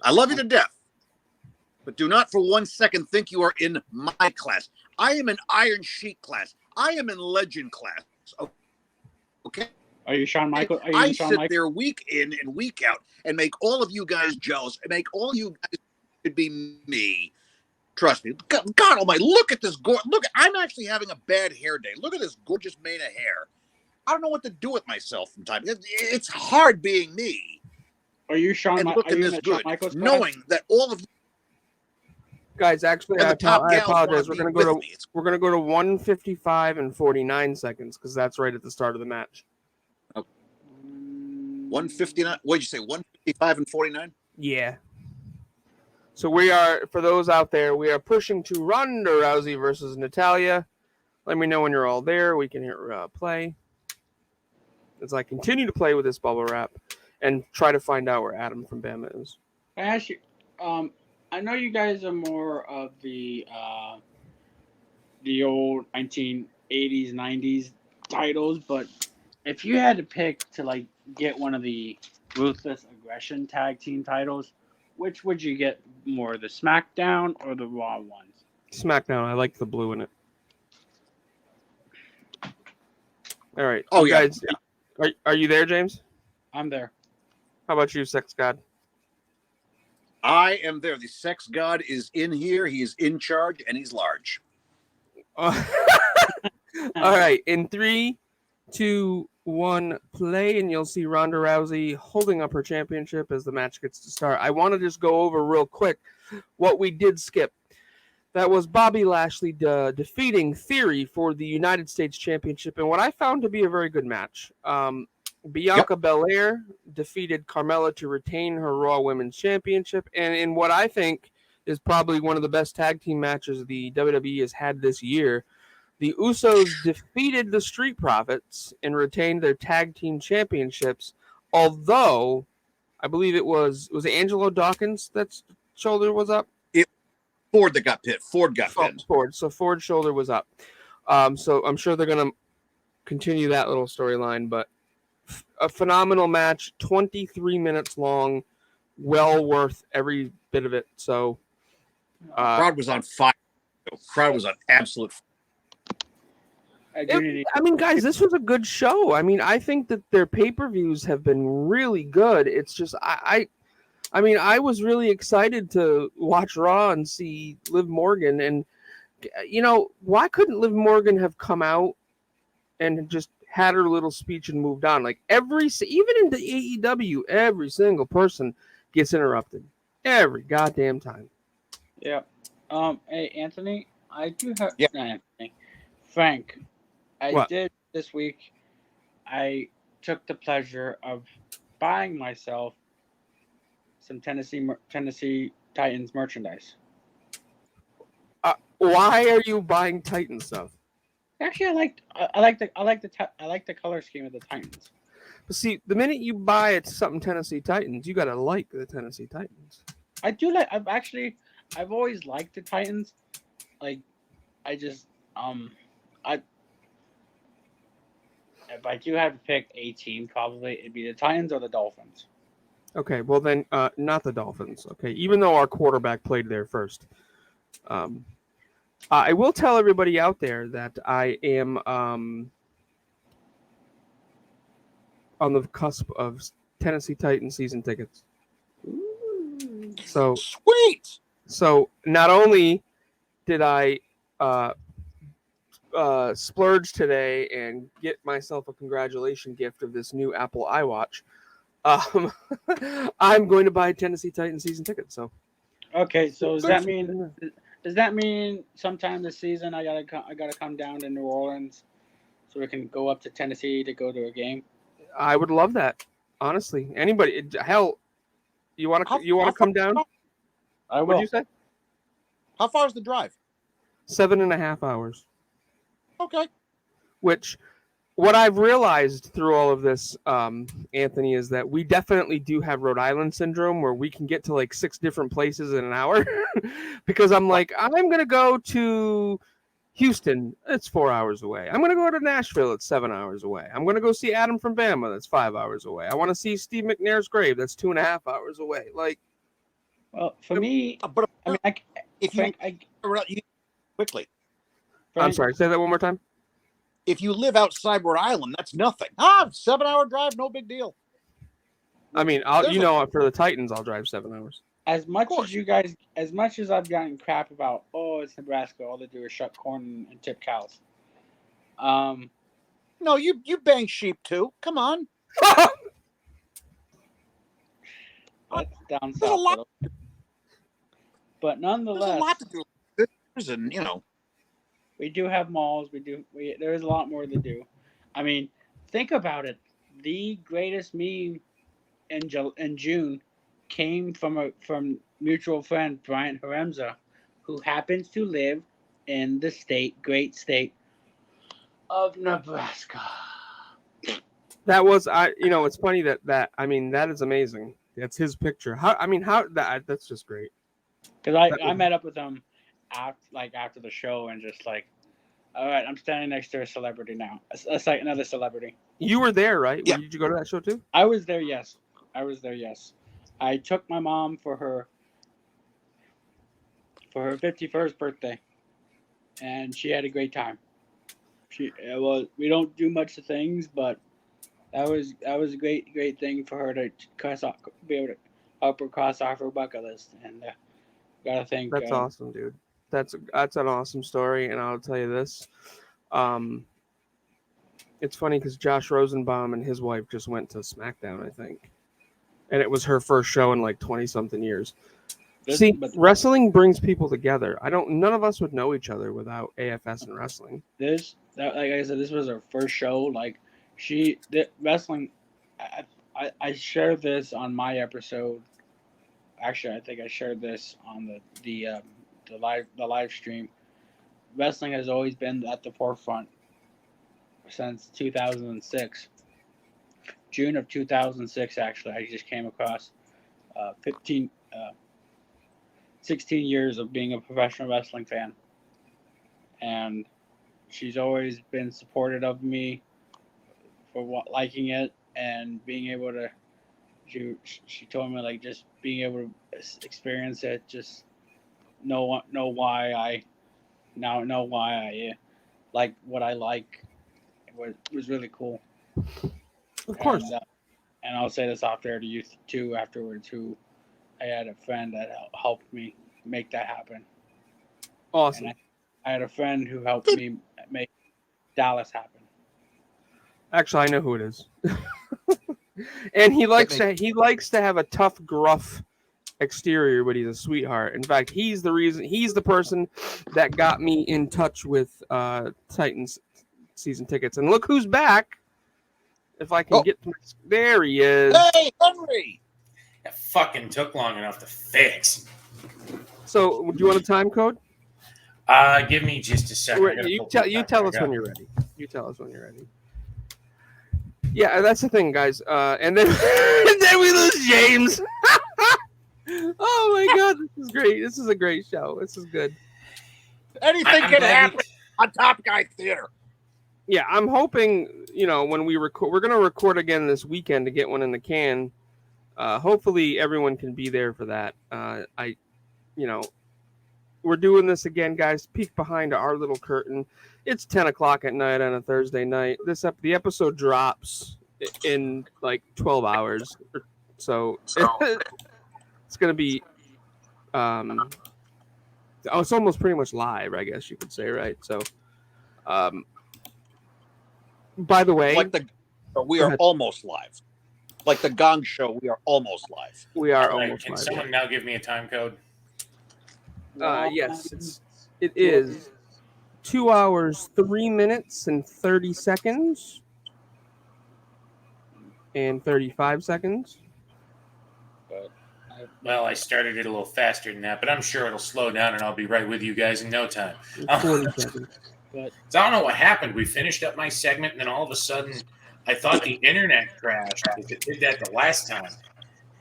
I love you to death, but do not for 1 second think you are in my class. I am in Iron Sheik class. I am in Legend class. Okay. Are you Shawn Michaels? I sit there week in and week out and make all of you guys jealous and make all you guys could be me. Trust me. God almighty, look at this. Look, I'm actually having a bad hair day. Look at this gorgeous mane of hair. I don't know what to do with myself from time. It's hard being me. Are you Shawn? And looking this good, knowing that all of you guys, actually, I apologize. We're gonna go to 155 and 49 seconds because that's right at the start of the match. 159. What did you say? 155 and 49. Yeah. So we are, for those out there, we are pushing to Ronda Rousey versus Natalia. Let me know when you're all there. We can hear play as I continue to play with this bubble wrap and try to find out where Adam from Bama is. I ask you, I know you guys are more of the old 1980s, 90s titles, but if you had to pick to get one of the Ruthless Aggression tag team titles, which would you get more, the SmackDown or the Raw ones? SmackDown. I like the blue in it. All right. Oh, yeah. Guys, are you there, James? I'm there. How about you, Sex God? I am there. The sex god is in here. He is in charge, and he's large. All right. In 3, 2, 1, play, and you'll see Ronda Rousey holding up her championship as the match gets to start. I want to just go over real quick what we did skip. That was Bobby Lashley defeating Theory for the United States Championship, and what I found to be a very good match. Bianca Belair defeated Carmella to retain her Raw Women's Championship, and in what I think is probably one of the best tag team matches the WWE has had this year, The Usos defeated the Street Profits and retained their tag team championships, although I believe it was Angelo Dawkins that's shoulder was up. Ford that got pinned. Ford got pinned. Ford. So Ford's shoulder was up. So I'm sure they're going to continue that little storyline, but a phenomenal match, 23 minutes long, well worth every bit of it. So crowd was on fire. Crowd was on absolute I mean, guys, this was a good show. I mean, I think that their pay-per-views have been really good. It's just I mean, I was really excited to watch Raw and see Liv Morgan, and why couldn't Liv Morgan have come out and just had her little speech and moved on? Like even in the AEW, every single person gets interrupted every goddamn time. Yeah. Hey, Anthony, I do have. Yeah. Not Anthony. Frank, What? did this week. I took the pleasure of buying myself some Tennessee Titans merchandise. Why are you buying Titan stuff? Actually, I like the color scheme of the Titans. But see, the minute you buy something Tennessee Titans, you gotta like the Tennessee Titans. I do like. I've always liked the Titans. Like, I just if I do have to pick a team, probably it'd be the Titans or the Dolphins. Okay, well then, not the Dolphins. Okay, even though our quarterback played there first. I will tell everybody out there that I am on the cusp of Tennessee Titans season tickets. So sweet. So not only did I splurge today and get myself a congratulation gift of this new Apple iWatch, I'm going to buy Tennessee Titans season tickets. So okay, so does that mean sometime this season I gotta come down to New Orleans so we can go up to Tennessee to go to a game? I would love that. Honestly, anybody, hell, you want to come down? I will. What did you say? How far is the drive? 7.5 hours. Okay. Which, what I've realized through all of this, Anthony, is that we definitely do have Rhode Island syndrome, where we can get to like 6 different places in an hour. Because I'm like, I'm going to go to Houston. It's 4 hours away. I'm going to go to Nashville. It's 7 hours away. I'm going to go see Adam from Bama. That's 5 hours away. I want to see Steve McNair's grave. That's 2.5 hours away. Like, well, for me, but I mean, quickly. I'm sorry. Say that one more time. If you live outside Rhode Island, that's nothing. 7-hour drive, no big deal. I mean, for the Titans, I'll drive 7 hours. As much as I've gotten crap about, it's Nebraska, all they do is shut corn and tip cows. No, you bang sheep too. Come on. That's down There's south. a lot. But nonetheless, there's a lot to do. And we do have malls. There is a lot more to do. I mean, think about it. The greatest meme in June came from mutual friend Brian Haremza, who happens to live in the great state of Nebraska. That was it's funny that I mean, that is amazing. That's his picture. That's just great. Because I met up with him after the show and just like, all right, I'm standing next to a celebrity now. It's like another celebrity. You were there, right? Yeah. Did you go to that show too? I was there, yes. I took my mom for her 51st birthday, and she had a great time. We don't do much of things, but that was a great thing for her to be able to help her cross off her bucket list, and gotta thank. That's awesome, dude. That's an awesome story, and I'll tell you this. It's funny because Josh Rosenbaum and his wife just went to SmackDown, I think, and it was her first show in like 20-something years. Wrestling brings people together. None of us would know each other without AFS and wrestling. Like I said, this was her first show. Like wrestling. I shared this on my episode. Actually, I think I shared this on the live stream. wrestling has always been at the forefront since 2006. June of 2006, actually, I just came across 16 years of being a professional wrestling fan. And she's always been supportive of me for liking it and being able to. She told me like just being able to experience it, just know why I like what I like. It was really cool. Of course. And I'll say this off there to you too afterwards. Who I had a friend that helped me make that happen. Awesome. And I had a friend who helped me make Dallas happen. Actually, I know who it is. And he likes to have a tough, gruff exterior, but he's a sweetheart. In fact, he's the person that got me in touch with Titans season tickets. And look who's back. If I can get to there he is. Hey, Henry! That fucking took long enough to fix. So, do you want a time code? Give me just a second. You tell us when you're ready. You tell us when you're ready. Yeah, that's the thing, guys. And then and then we lose James. Oh my god, this is great. This is a great show. This is good. Anything can happen on Top Guy Theater. Yeah, I'm hoping, when we record, we're going to record again this weekend to get one in the can. Hopefully everyone can be there for that. We're doing this again, guys. Peek behind our little curtain. It's 10 o'clock at night on a Thursday night. The episode drops in like 12 hours. So it's going to be, it's almost pretty much live, I guess you could say, right? So, by the way, we are almost live. Like the Gong Show, we are almost live. We are almost live. Can live. someone now give me a time code? Yes, it is 2 hours, 3 minutes, and 30 seconds. And 35 seconds. Well, I started it a little faster than that, but I'm sure it'll slow down and I'll be right with you guys in no time. 40 seconds. So I don't know what happened. We finished up my segment, and then all of a sudden, I thought the internet crashed because it did that the last time.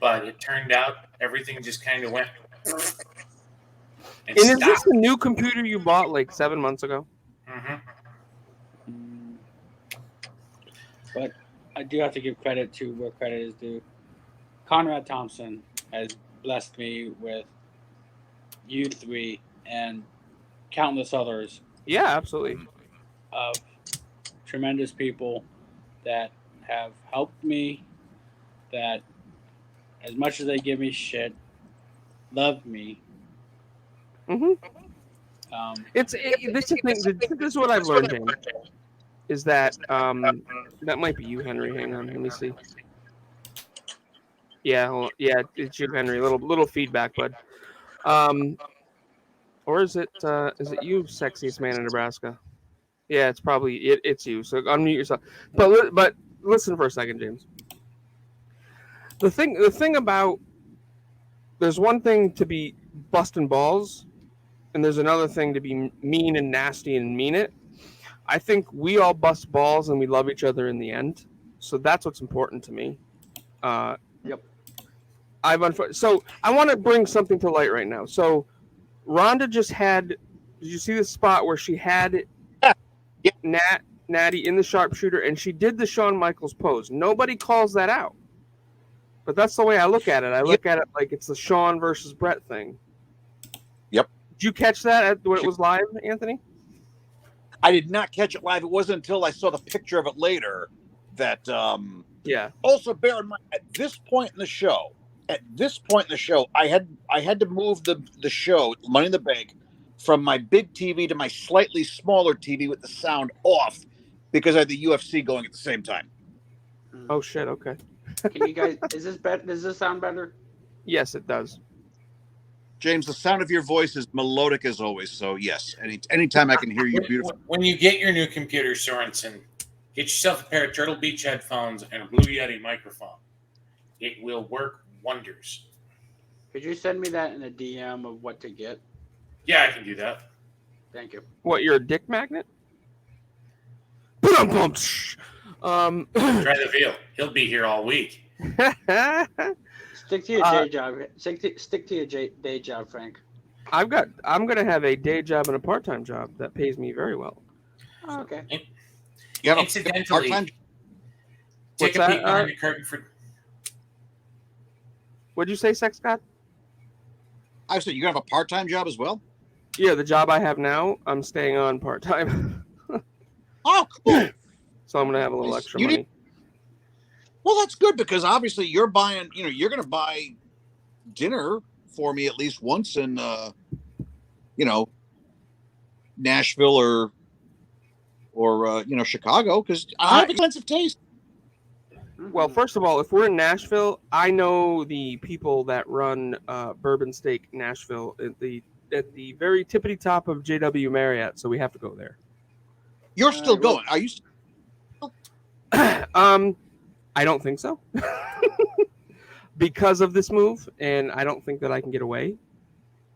But it turned out everything just kind of went. And is this the new computer you bought like 7 months ago? Mm-hmm. But I do have to give credit to where credit is due. Conrad Thompson has blessed me with you three and countless others. Yeah, absolutely. Of tremendous people that have helped me, that as much as they give me shit, love me. This is what I've learned, James, is that that might be you, Henry. Hang on, let me see. Yeah, it's you, Henry. Little feedback, bud. Or is it you, sexiest man in Nebraska? Yeah, it's probably it's you. So unmute yourself. But listen for a second, James. The thing about there's one thing to be busting balls, and there's another thing to be mean and nasty and mean it. I think we all bust balls and we love each other in the end. So that's what's important to me. Yep. So I want to bring something to light right now. So Rhonda just had. Did you see the spot where she had Natty in the sharpshooter, and she did the Shawn Michaels pose? Nobody calls that out, but that's the way I look at it. I look at it like it's the Shawn versus Brett thing. Yep. Did you catch that when it was live, Anthony? I did not catch it live. It wasn't until I saw the picture of it later that. Yeah. Also, bear in mind at this point in the show, I had to move the show Money in the Bank from my big TV to my slightly smaller TV with the sound off because I had the UFC going at the same time. Oh shit! Okay. Can you guys? Is this better? Does this sound better? Yes, it does. James, the sound of your voice is melodic as always. So yes, anytime I can hear you, beautiful. When you get your new computer, Sorensen, get yourself a pair of Turtle Beach headphones and a Blue Yeti microphone. It will work wonders. Could you send me that in a DM of what to get? Yeah, I can do that. Thank you. What, you're a dick magnet? Um, Try the veal. He'll be here all week. Stick to your day job. Stick to your day job, Frank. I'm gonna have a day job and a part-time job that pays me very well. Oh, okay. You have a Incidentally, part-time. take What's a that? peek behind the curtain for. What'd you say, Sex God? I said you're gonna have a part-time job as well. Yeah, the job I have now, I'm staying on part-time. Oh, cool. So I'm gonna have a little extra You money. need- Well, that's good because obviously you're buying. You know, you're gonna buy dinner for me at least once in, Nashville or Chicago because I have expensive taste. Well, first of all, if we're in Nashville, I know the people that run Bourbon Steak Nashville at the very tippity top of JW Marriott, so we have to go there. You're still going? Are you? I don't think so. Because of this move, and I don't think that I can get away.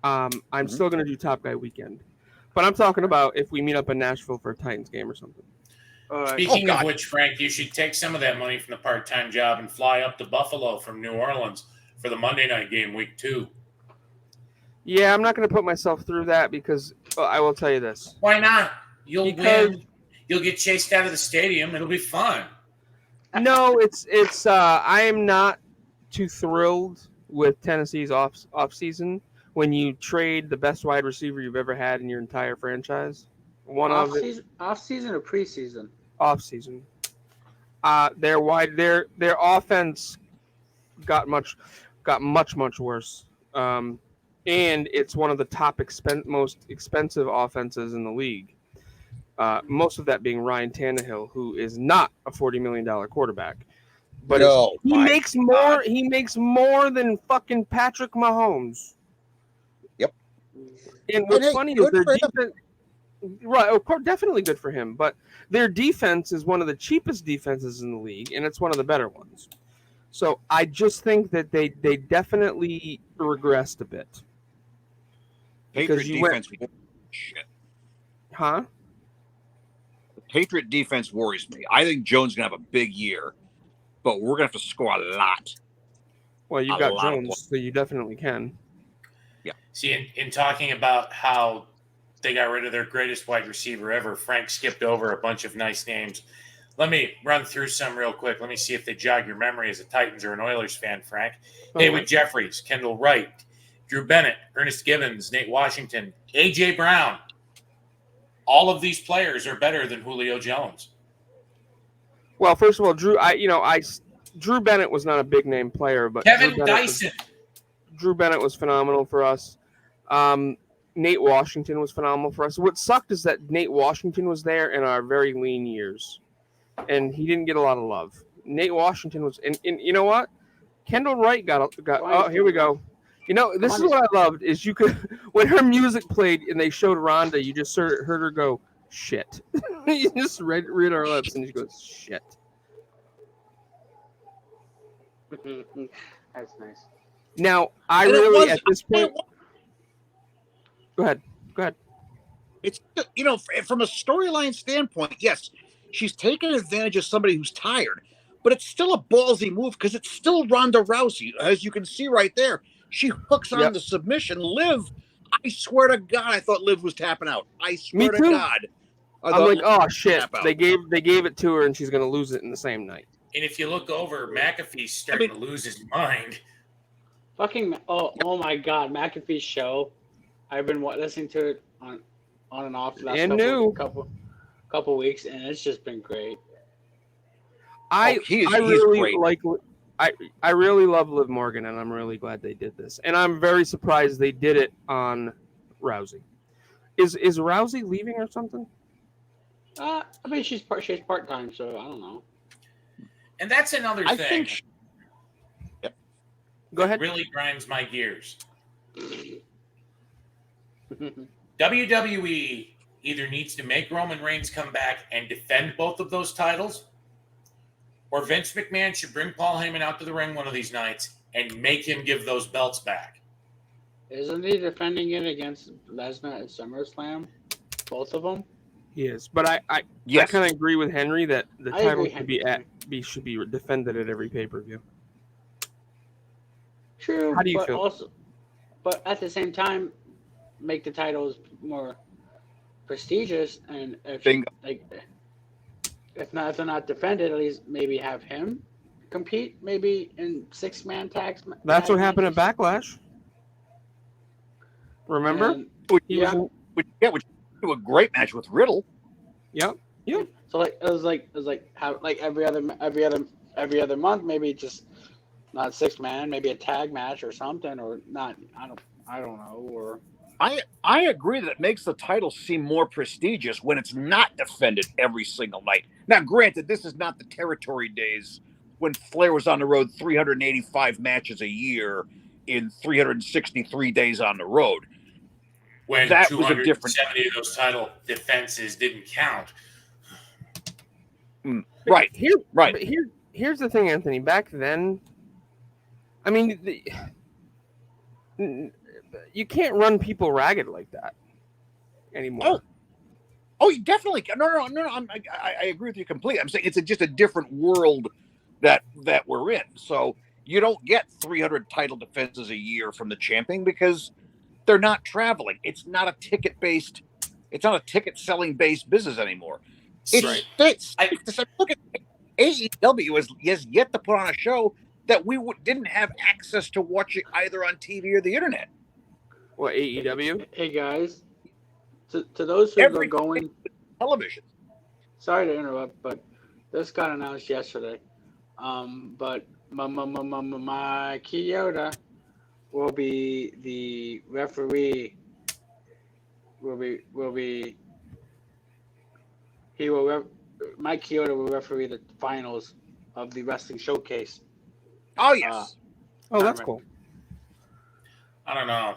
I'm still going to do Top Guy weekend. But I'm talking about if we meet up in Nashville for a Titans game or something. Speaking of which, Frank, you should take some of that money from the part-time job and fly up to Buffalo from New Orleans for the Monday night game, week 2. Yeah, I'm not going to put myself through that because I will tell you this. Why not? You'll win. You'll get chased out of the stadium. It'll be fun. No, it's I am not too thrilled with Tennessee's off season when you trade the best wide receiver you've ever had in your entire franchise. Off season or preseason? Off season. Their offense got much worse. And it's one of the top most expensive offenses in the league. Most of that being Ryan Tannehill, who is not a $40 million quarterback. But he makes more. He makes more than fucking Patrick Mahomes. Yep. And what's funny is their defense. Right, of course, definitely good for him. But their defense is one of the cheapest defenses in the league, and it's one of the better ones. So I just think that they definitely regressed a bit. Patriot defense. Shit. Huh? The Patriot defense worries me. I think Jones is gonna have a big year, but we're gonna have to score a lot. Well, you've got Jones, so you definitely can. Yeah. See, in talking about how they got rid of their greatest wide receiver ever, Frank skipped over a bunch of nice names. Let me run through some real quick. Let me see if they jog your memory as a Titans or an Oilers fan, Frank. David Jeffries, Kendall Wright, Drew Bennett, Ernest Gibbons, Nate Washington, A.J. Brown. All of these players are better than Julio Jones. Well, first of all, Drew Bennett was not a big name player, but Kevin Dyson. Drew Bennett was phenomenal for us. Nate Washington was phenomenal for us. What sucked is that Nate Washington was there in our very lean years, and he didn't get a lot of love. Nate Washington was, and you know what? Kendall Wright got. Oh, here we go. You know, this is what I loved is you could when her music played and they showed Rhonda, you just heard her go shit. You just read her lips and she goes shit. That's nice. Now I really at this point. Go ahead. It's from a storyline standpoint, yes, she's taking advantage of somebody who's tired, but it's still a ballsy move because it's still Ronda Rousey, as you can see right there. She hooks on the submission. Liv, I swear to God, I thought Liv was tapping out. I swear to God. I'm like, oh shit! They gave it to her, and she's gonna lose it in the same night. And if you look over, McAfee's starting to lose his mind. Fucking oh my God, McAfee's show. I've been listening to it on and off the last couple weeks, and it's just been great. I really love Liv Morgan, and I'm really glad they did this. And I'm very surprised they did it on Rousey. Is Rousey leaving or something? I mean, she's part time, so I don't know. And that's another thing. Go ahead. Really grinds my gears. WWE either needs to make Roman Reigns come back and defend both of those titles, or Vince McMahon should bring Paul Heyman out to the ring one of these nights and make him give those belts back. Isn't he defending it against Lesnar at SummerSlam? Both of them. He is, but I Yes. kind of agree with Henry that the I title agree, should be defended at every pay-per-view. True. How do you but feel? Also, but at the same time, make the titles more prestigious, and if Bingo. if they're not defended, at least maybe have him compete, maybe in 6-man tags. That's what happened at Backlash. Remember? And, Which yeah. would do a great match with Riddle. Yep. So it was like how every other month, maybe just not 6-man, maybe a tag match or something, or not. I don't know. Or I agree that it makes the title seem more prestigious when it's not defended every single night. Now, granted, this is not the territory days when Flair was on the road 385 matches a year in 363 days on the road. When That was a different. 270 of those title defenses didn't count. Right. But here's the thing, Anthony. Back then, I mean, you can't run people ragged like that anymore. Oh, you definitely can. No. I agree with you completely. I'm saying it's just a different world that we're in. So you don't get 300 title defenses a year from the champion because they're not traveling. It's not a ticket-based. It's not a ticket-selling based business anymore. It's look at AEW has yet to put on a show that we didn't have access to watch it either on TV or the internet. What, AEW? Hey guys, to those who are going television. Sorry to interrupt, but this got announced yesterday. But my Kyoto will be the referee. Mike Kyoto will referee the finals of the Wrestling Showcase. Oh yes. That's cool. I don't know.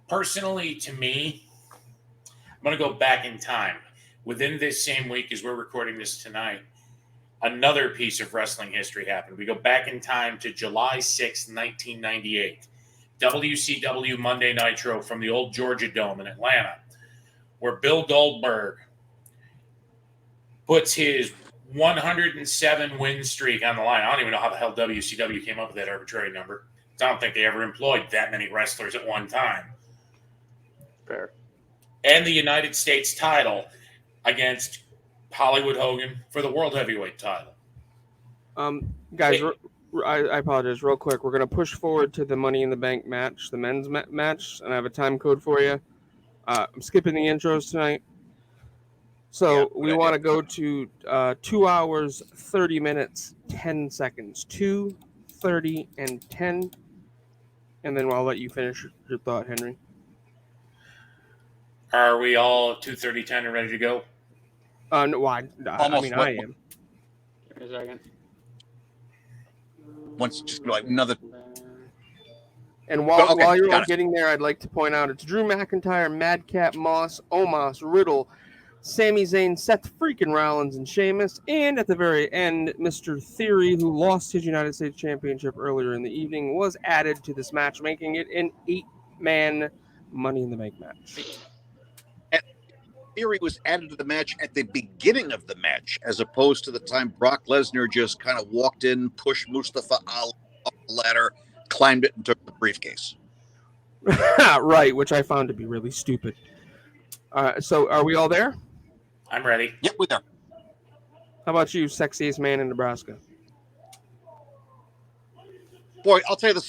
Personally, to me, I'm going to go back in time. Within this same week, as we're recording this tonight, another piece of wrestling history happened. We go back in time to July 6, 1998. WCW Monday Nitro from the old Georgia Dome in Atlanta, where Bill Goldberg puts his 107 win streak on the line. I don't even know how the hell WCW came up with that arbitrary number. I don't think they ever employed that many wrestlers at one time. Fair. And the United States title against Hollywood Hogan for the World Heavyweight title. Guys, I apologize. Real quick, we're going to push forward to the Money in the Bank match, the men's match, and I have a time code for you. I'm skipping the intros tonight. So we want to go to 2 hours, 30 minutes, 10 seconds. 2, 30, and 10. And then I'll let you finish your thought, Henry. Are we all 2:30, 10 and ready to go? No, I am. A second. Once just like another. And while you're all getting there, I'd like to point out it's Drew McIntyre, Madcap Moss, Omos, Riddle, Sami Zayn, Seth freaking Rollins, and Sheamus. And at the very end, Mr. Theory, who lost his United States Championship earlier in the evening, was added to this match, making it an 8-man Money in the Bank match. Theory was added to the match at the beginning of the match, as opposed to the time Brock Lesnar just kind of walked in, pushed Mustafa Ali up the ladder, climbed it, and took the briefcase. Right, which I found to be really stupid. So are we all there? I'm ready. Yep, we're there. How about you, sexiest man in Nebraska? Boy, I'll tell you,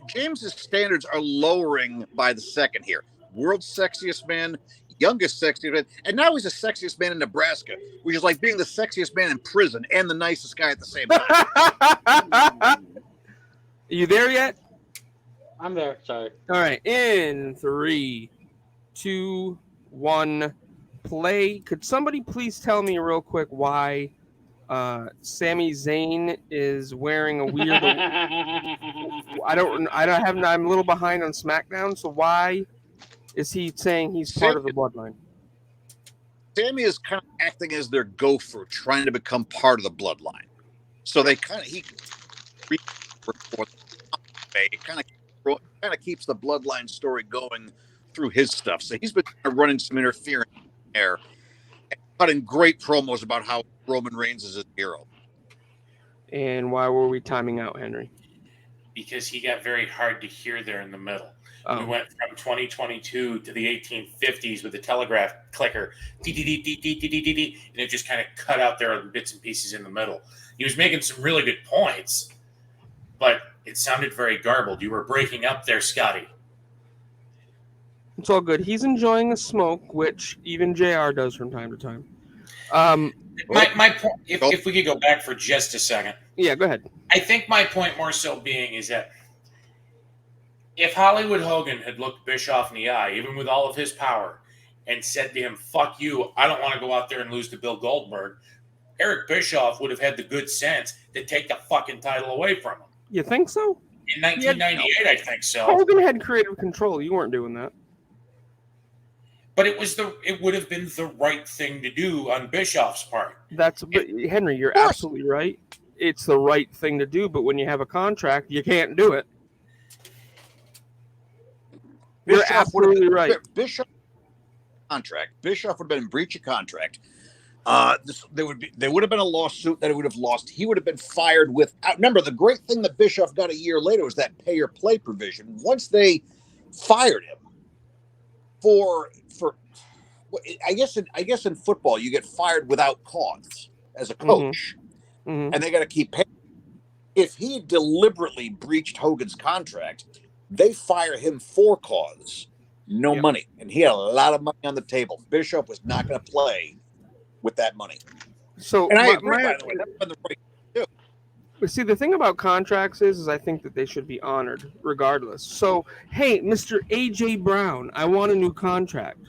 James's standards are lowering by the second here. World's sexiest man, youngest sexiest man, and now he's the sexiest man in Nebraska, which is like being the sexiest man in prison and the nicest guy at the same time. Are you there yet? I'm there. Sorry. All right. In 3, 2, 1, play. Could somebody please tell me real quick why Sami Zayn is wearing a weird? I'm a little behind on SmackDown, so why is he saying he's part of the bloodline? Sami is kind of acting as their gopher, trying to become part of the bloodline. So he kind of keeps the bloodline story going through his stuff. So he's been running some interference there, and cutting great promos about how Roman Reigns is his hero. And why were we timing out, Henry? Because he got very hard to hear there in the middle. Oh. We went from 2022 to the 1850s with the telegraph clicker, and it just kind of cut out there in bits and pieces in the middle. He was making some really good points, but it sounded very garbled. You were breaking up there, Scotty. It's all good. He's enjoying a smoke, which even JR does from time to time. My point, if we could go back for just a second. Yeah, go ahead. I think my point more so being is that if Hollywood Hogan had looked Bischoff in the eye, even with all of his power, and said to him, "Fuck you, I don't want to go out there and lose to Bill Goldberg," Eric Bischoff would have had the good sense to take the fucking title away from him. You think so? In 1998, I think so. Hogan had creative control. You weren't doing that. But it would have been the right thing to do on Bischoff's part. But Henry, you're absolutely right. It's the right thing to do, but when you have a contract, you can't do it. You're absolutely right. Bischoff would have been in breach of contract. There would have been a lawsuit that he would have lost. He would have been fired without. Remember, the great thing that Bischoff got a year later was that pay or play provision. Once they fired him for I guess in football you get fired without cause as a coach, and they got to keep paying. If he deliberately breached Hogan's contract, they fire him for cause, no money, and he had a lot of money on the table. Bischoff was not going to play with that money. So, and I agree, by the way, that's been the right thing to do. See, the thing about contracts is I think that they should be honored regardless. So, hey, Mr. A.J. Brown, I want a new contract.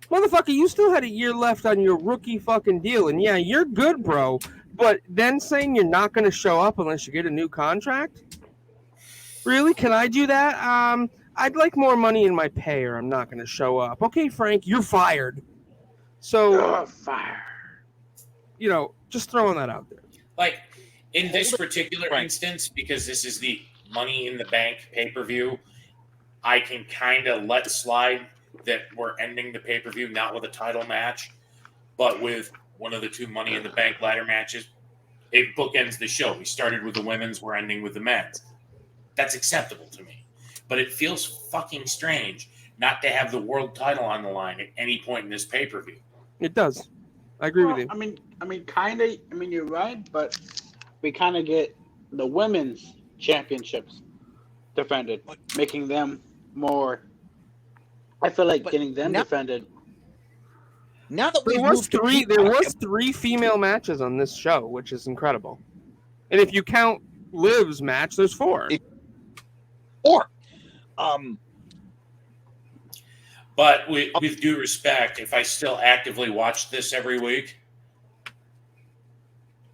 Motherfucker, you still had a year left on your rookie fucking deal, and yeah, you're good, bro. But then saying you're not going to show up unless you get a new contract? Really? Can I do that? I'd like more money in my pay, or I'm not going to show up. Okay, Frank, you're fired. So, just throwing that out there. Like, in this particular instance, because this is the Money in the Bank pay-per-view, I can kind of let slide that we're ending the pay-per-view not with a title match, but with one of the two Money in the Bank ladder matches. It bookends the show. We started with the women's, we're ending with the men's. That's acceptable to me. But it feels fucking strange not to have the world title on the line at any point in this pay-per-view. It does. I agree with you. I mean, you're right, but we kind of get the women's championships defended, making them more. I feel like getting them defended. Now that there was three female matches on this show, which is incredible. And if you count Liv's match, there's four. But with due respect, if I still actively watch this every week,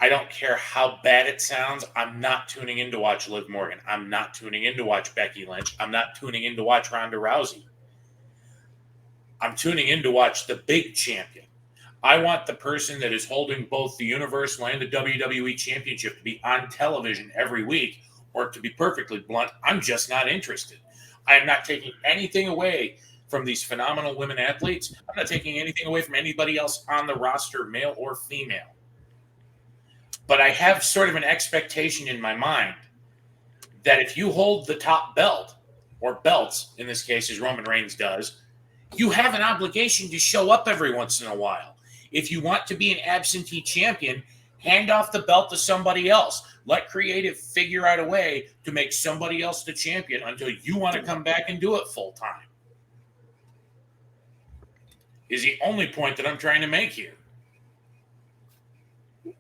I don't care how bad it sounds. I'm not tuning in to watch Liv Morgan. I'm not tuning in to watch Becky Lynch. I'm not tuning in to watch Ronda Rousey. I'm tuning in to watch the big champion. I want the person that is holding both the Universal and the WWE Championship to be on television every week, or to be perfectly blunt, I'm just not interested. I am not taking anything away from these phenomenal women athletes. I'm not taking anything away from anybody else on the roster, male or female. But I have sort of an expectation in my mind that if you hold the top belt, or belts, in this case, as Roman Reigns does, you have an obligation to show up every once in a while. If you want to be an absentee champion, hand off the belt to somebody else. Let creative figure out a way to make somebody else the champion until you want to come back and do it full time. Is the only point that I'm trying to make here.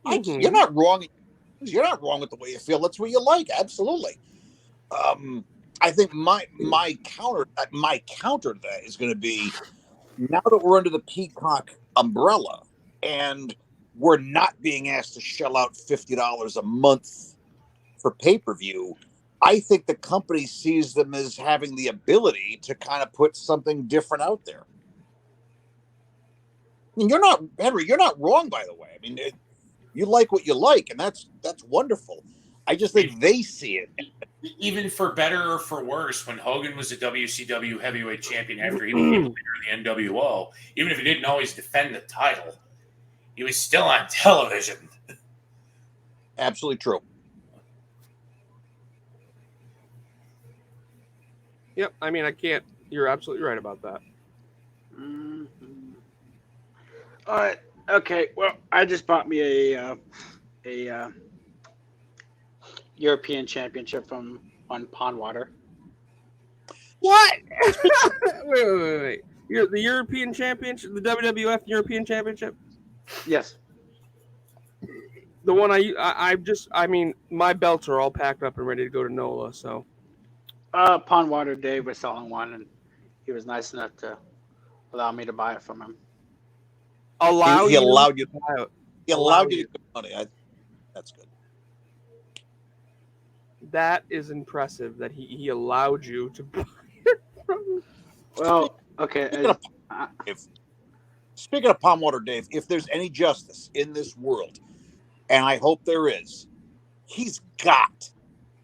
You're not wrong. You're not wrong with the way you feel. That's what you like. Absolutely. I think my counter to that is going to be, now that we're under the Peacock umbrella and we're not being asked to shell out $50 a month for pay-per-view, I think the company sees them as having the ability to kind of put something different out there. I mean, Henry, you're not wrong, by the way. I mean, you like what you like, and that's wonderful. I just think they see it even for better or for worse, when Hogan was a WCW heavyweight champion after he became the leader of the NWO, even if he didn't always defend the title, he was still on television. Absolutely true. Yep. I mean, I can't. You're absolutely right about that. Mm-hmm. All right. Okay. Well, I just bought me a European Championship on Pond Water. What? Wait. You're the European Championship, the WWF European Championship. Yes. The one I mean, my belts are all packed up and ready to go to NOLA. So. Pond Water Dave was selling one, and he was nice enough to allow me to buy it from him. He allowed you. He allowed you to get money. That's good. That is impressive that he allowed you to buy it from him. Well, okay. Speaking of Palm Water Dave, if there's any justice in this world, and I hope there is, he's got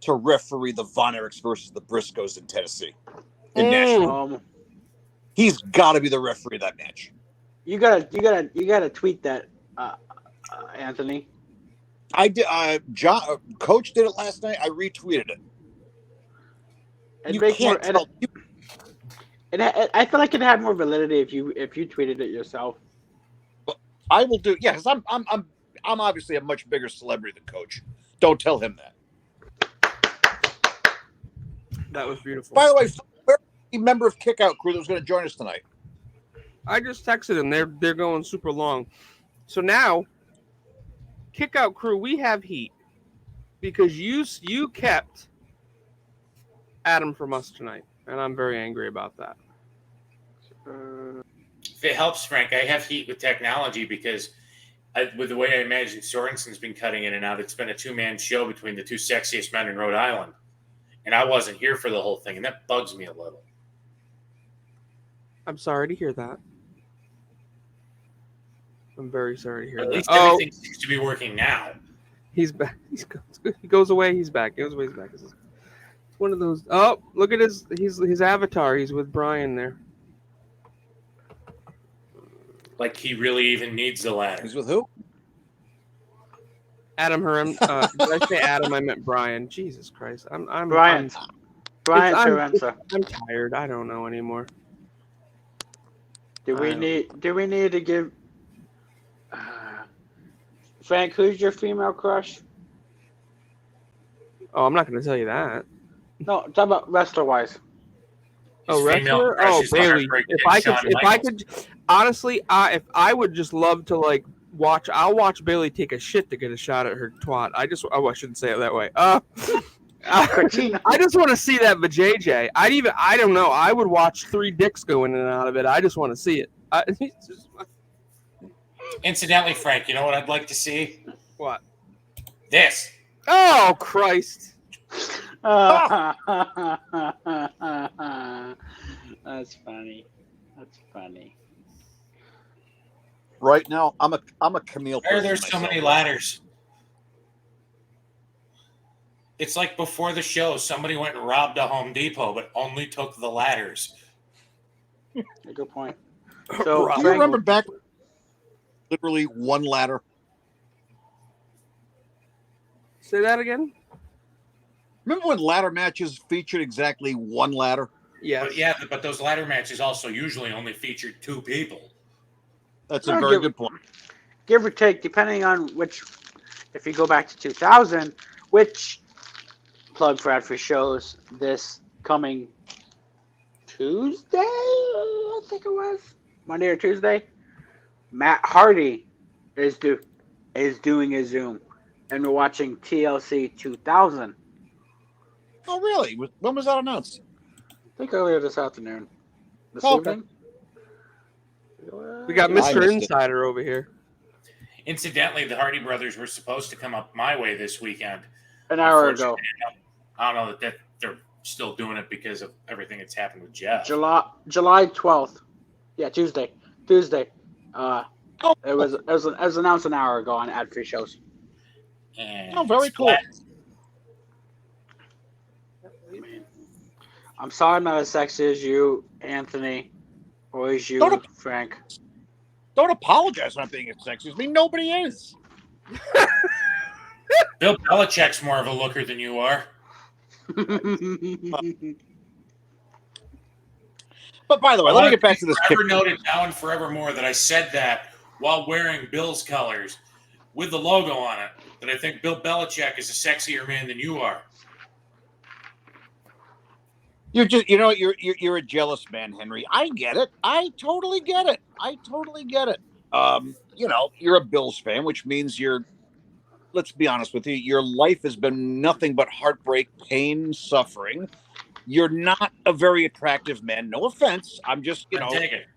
to referee the Von Erichs versus the Briscoes in Tennessee. In Nashville. He's got to be the referee of that match. You gotta tweet that, Anthony. I did. Coach did it last night. I retweeted it. I feel like it had more validity if you tweeted it yourself. I will do. Yeah, because I'm obviously a much bigger celebrity than Coach. Don't tell him that. That was beautiful. By the way, where's the member of Kickout Crew that was going to join us tonight? I just texted them. They're going super long. So now, Kickout Crew, we have heat because you kept Adam from us tonight, and I'm very angry about that. If it helps, Frank, I have heat with technology because with the way I imagine Sorensen's been cutting in and out, it's been a two-man show between the two sexiest men in Rhode Island. And I wasn't here for the whole thing, and that bugs me a little. I'm sorry to hear that. I'm very sorry to hear At that. least everything seems to be working now. He's back. He goes away. He's back. He goes away. He's back. It's one of those. Oh, look at his avatar. He's with Brian there. Like he really even needs the ladder. He's with who? Adam Huram. Did I say Adam? I meant Brian. Jesus Christ. I'm Brian. Brian Sorensen. I'm tired. I don't know anymore. Do we need to give Frank, who's your female crush? Oh, I'm not going to tell you that. No, talk about wrestler-wise. Oh, wrestler? Oh, Bailey. If I could, honestly, if I would just love to watch. I'll watch Bailey take a shit to get a shot at her twat. I shouldn't say it that way. I just want to see that vajayjay. I don't know. I would watch 3 dicks go in and out of it. I just want to see it. Incidentally, Frank, you know what I'd like to see? What? This. Oh, Christ. That's funny. That's funny. Right now, I'm a Camille. Why are there so many ladders? It's like before the show, somebody went and robbed a Home Depot, but only took the ladders. Good point. So, do you remember back? Literally one ladder. Say that again. Remember when ladder matches featured exactly one ladder? But those ladder matches also usually only featured 2 people. That's a very good point. Give or take, depending on which, if you go back to 2000, which plug for ad-free shows this coming Tuesday, I think it was, Monday or Tuesday, Matt Hardy is doing a Zoom, and we're watching TLC 2000. Oh, really? When was that announced? I think earlier this afternoon. This evening. We got Mr. Insider over here. Incidentally, the Hardy brothers were supposed to come up my way this weekend. An hour ago. I don't know that they're still doing it because of everything that's happened with Jeff. July 12th. Yeah, Tuesday. It was announced an hour ago on ad-free shows. And very cool. I mean, I'm sorry I'm not as sexy as you, Anthony, or as you, Don't- Frank. Don't apologize for not being as sexy as me. Nobody is. Bill Belichick's more of a looker than you are. But by the way, let me get back to this. Forever noted now and forevermore that I said that while wearing Bill's colors with the logo on it. That I think Bill Belichick is a sexier man than you are. You're just, you're a jealous man, Henry. I get it. I totally get it. You're a Bills fan, which means let's be honest with you, your life has been nothing but heartbreak, pain, suffering. You're not a very attractive man. No offense. I'm just, Take it.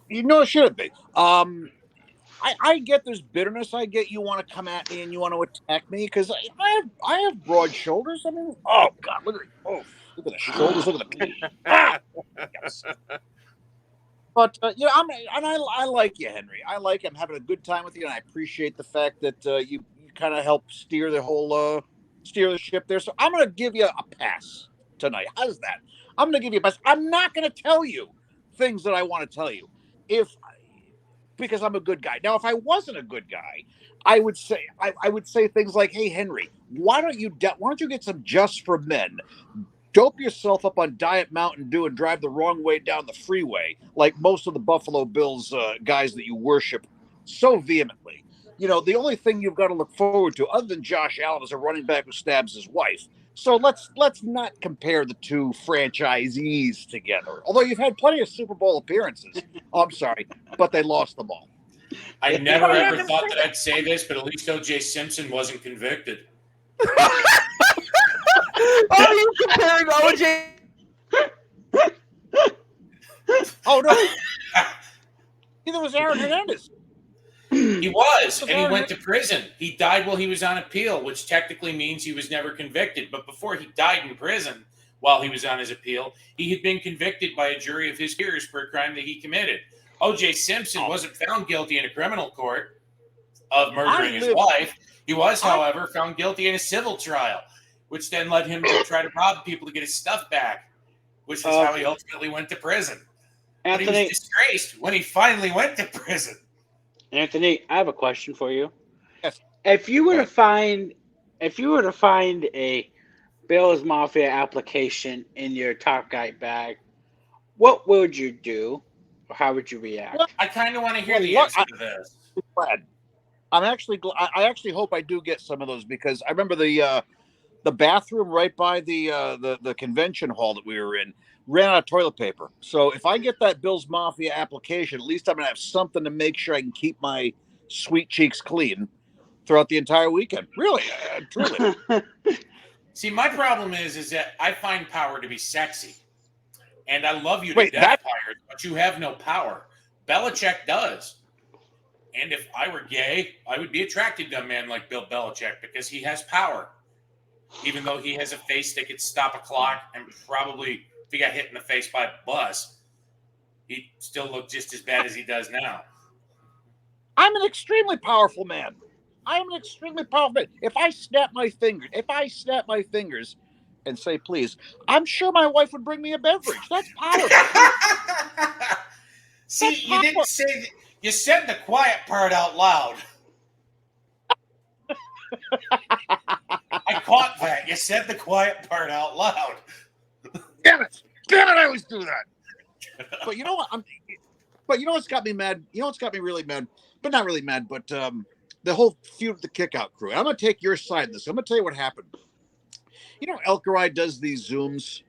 It shouldn't be. I get there's bitterness. I get you want to come at me and you want to attack me because I have broad shoulders. I mean, oh God, look at the shoulders. Look at the yes. But I like you, Henry. I like. I'm having a good time with you, and I appreciate the fact that you kind of help steer the ship there. So I'm going to give you a pass tonight. How's that? I'm going to give you a pass. I'm not going to tell you things that I want to tell you because I'm a good guy. Now, if I wasn't a good guy, I would say things like, "Hey, Henry, why don't you get some Just for Men? Dope yourself up on Diet Mountain Dew and drive the wrong way down the freeway, like most of the Buffalo Bills guys that you worship so vehemently. The only thing you've got to look forward to, other than Josh Allen, is a running back who stabs his wife. So let's not compare the two franchisees together. Although you've had plenty of Super Bowl appearances. Oh, I'm sorry, but they lost them all. I never ever thought that I'd say this, but at least O.J. Simpson wasn't convicted. Are you comparing OJ? Oh no! Neither was Aaron Hernandez. He was, and he went to prison. He died while he was on appeal, which technically means he was never convicted. But before he died in prison, while he was on his appeal, he had been convicted by a jury of his peers for a crime that he committed. O.J. Simpson wasn't found guilty in a criminal court of murdering his wife. He was, however, found guilty in a civil trial, which then led him to try to rob people to get his stuff back, which is how he ultimately went to prison. Anthony, but he was disgraced when he finally went to prison. Anthony, I have a question for you. Yes. If you were to find a Bills Mafia application in your Top Guy bag, what would you do, or how would you react? Well, I kind of want to hear the answer to this. I'm actually glad. I actually hope I do get some of those because I remember the bathroom right by the convention hall that we were in ran out of toilet paper. So if I get that Bills Mafia application, at least I'm gonna have something to make sure I can keep my sweet cheeks clean throughout the entire weekend. Really, truly. See, my problem is that I find power to be sexy, and I love you to death, Pirate, but you have no power. Belichick does. And if I were gay, I would be attracted to a man like Bill Belichick because he has power. Even though he has a face that could stop a clock and probably, if he got hit in the face by a bus, he'd still look just as bad as he does now. I'm an extremely powerful man. If I snap my fingers and say please, I'm sure my wife would bring me a beverage. That's powerful. See, you didn't say. You said the quiet part out loud. I caught that. You said the quiet part out loud. Damn it! I always do that. But you know what? What's got me mad? You know what's got me really mad? But not really mad. But the whole feud with the Kickout crew. I'm gonna take your side in this. I'm gonna tell you what happened. Elkerai does these Zooms.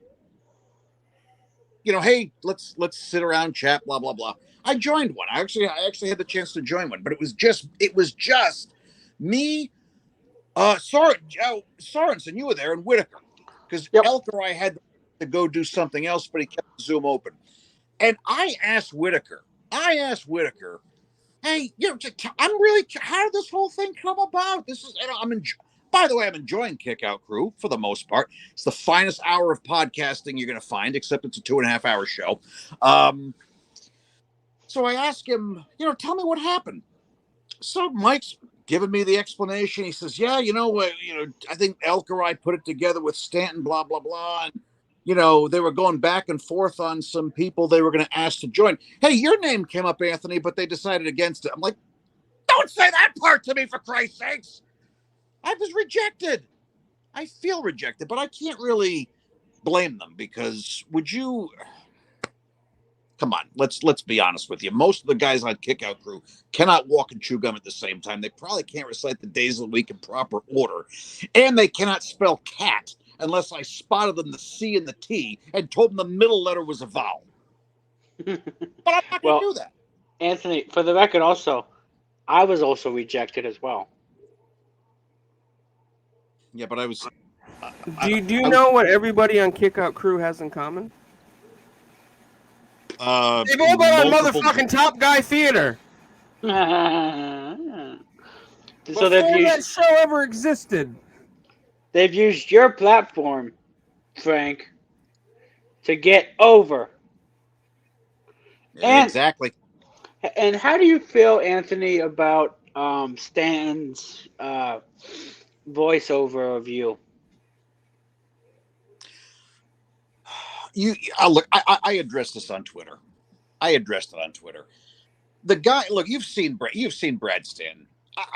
Hey, let's sit around, chat, blah blah blah. I joined one. I actually had the chance to join one, but it was just me, Sorensen, you were there, and Whitaker, because Elkerai had to go do something else, but he kept Zoom open. And I asked Whitaker, hey, how did this whole thing come about? This is, by the way, I'm enjoying Kickout Crew for the most part. It's the finest hour of podcasting you're going to find, except it's a 2.5-hour show. So I asked him, tell me what happened. So Mike's giving me the explanation. He says, "Yeah, I think Elk or I put it together with Stanton, blah blah blah." And they were going back and forth on some people they were going to ask to join. Hey, your name came up, Anthony, but they decided against it. I'm like, don't say that part to me, for Christ's sakes. I was rejected. I feel rejected, but I can't really blame them, because come on, let's be honest with you. Most of the guys on Kickout Crew cannot walk and chew gum at the same time. They probably can't recite the days of the week in proper order, and they cannot spell cat unless I spotted them the C and the T and told them the middle letter was a vowel. But I'm not going to do that. Anthony, for the record, also, I was also rejected as well. Yeah, but I was. Do you know what everybody on Kickout Crew has in common? They've all been on motherfucking Top Guy Theater. So Before that show ever existed. They've used your platform, Frank, to get over. Yeah, exactly. And how do you feel, Anthony, about Stan's voiceover of you? Look, I addressed this on Twitter. The guy, look, you've seen Brad Stanton.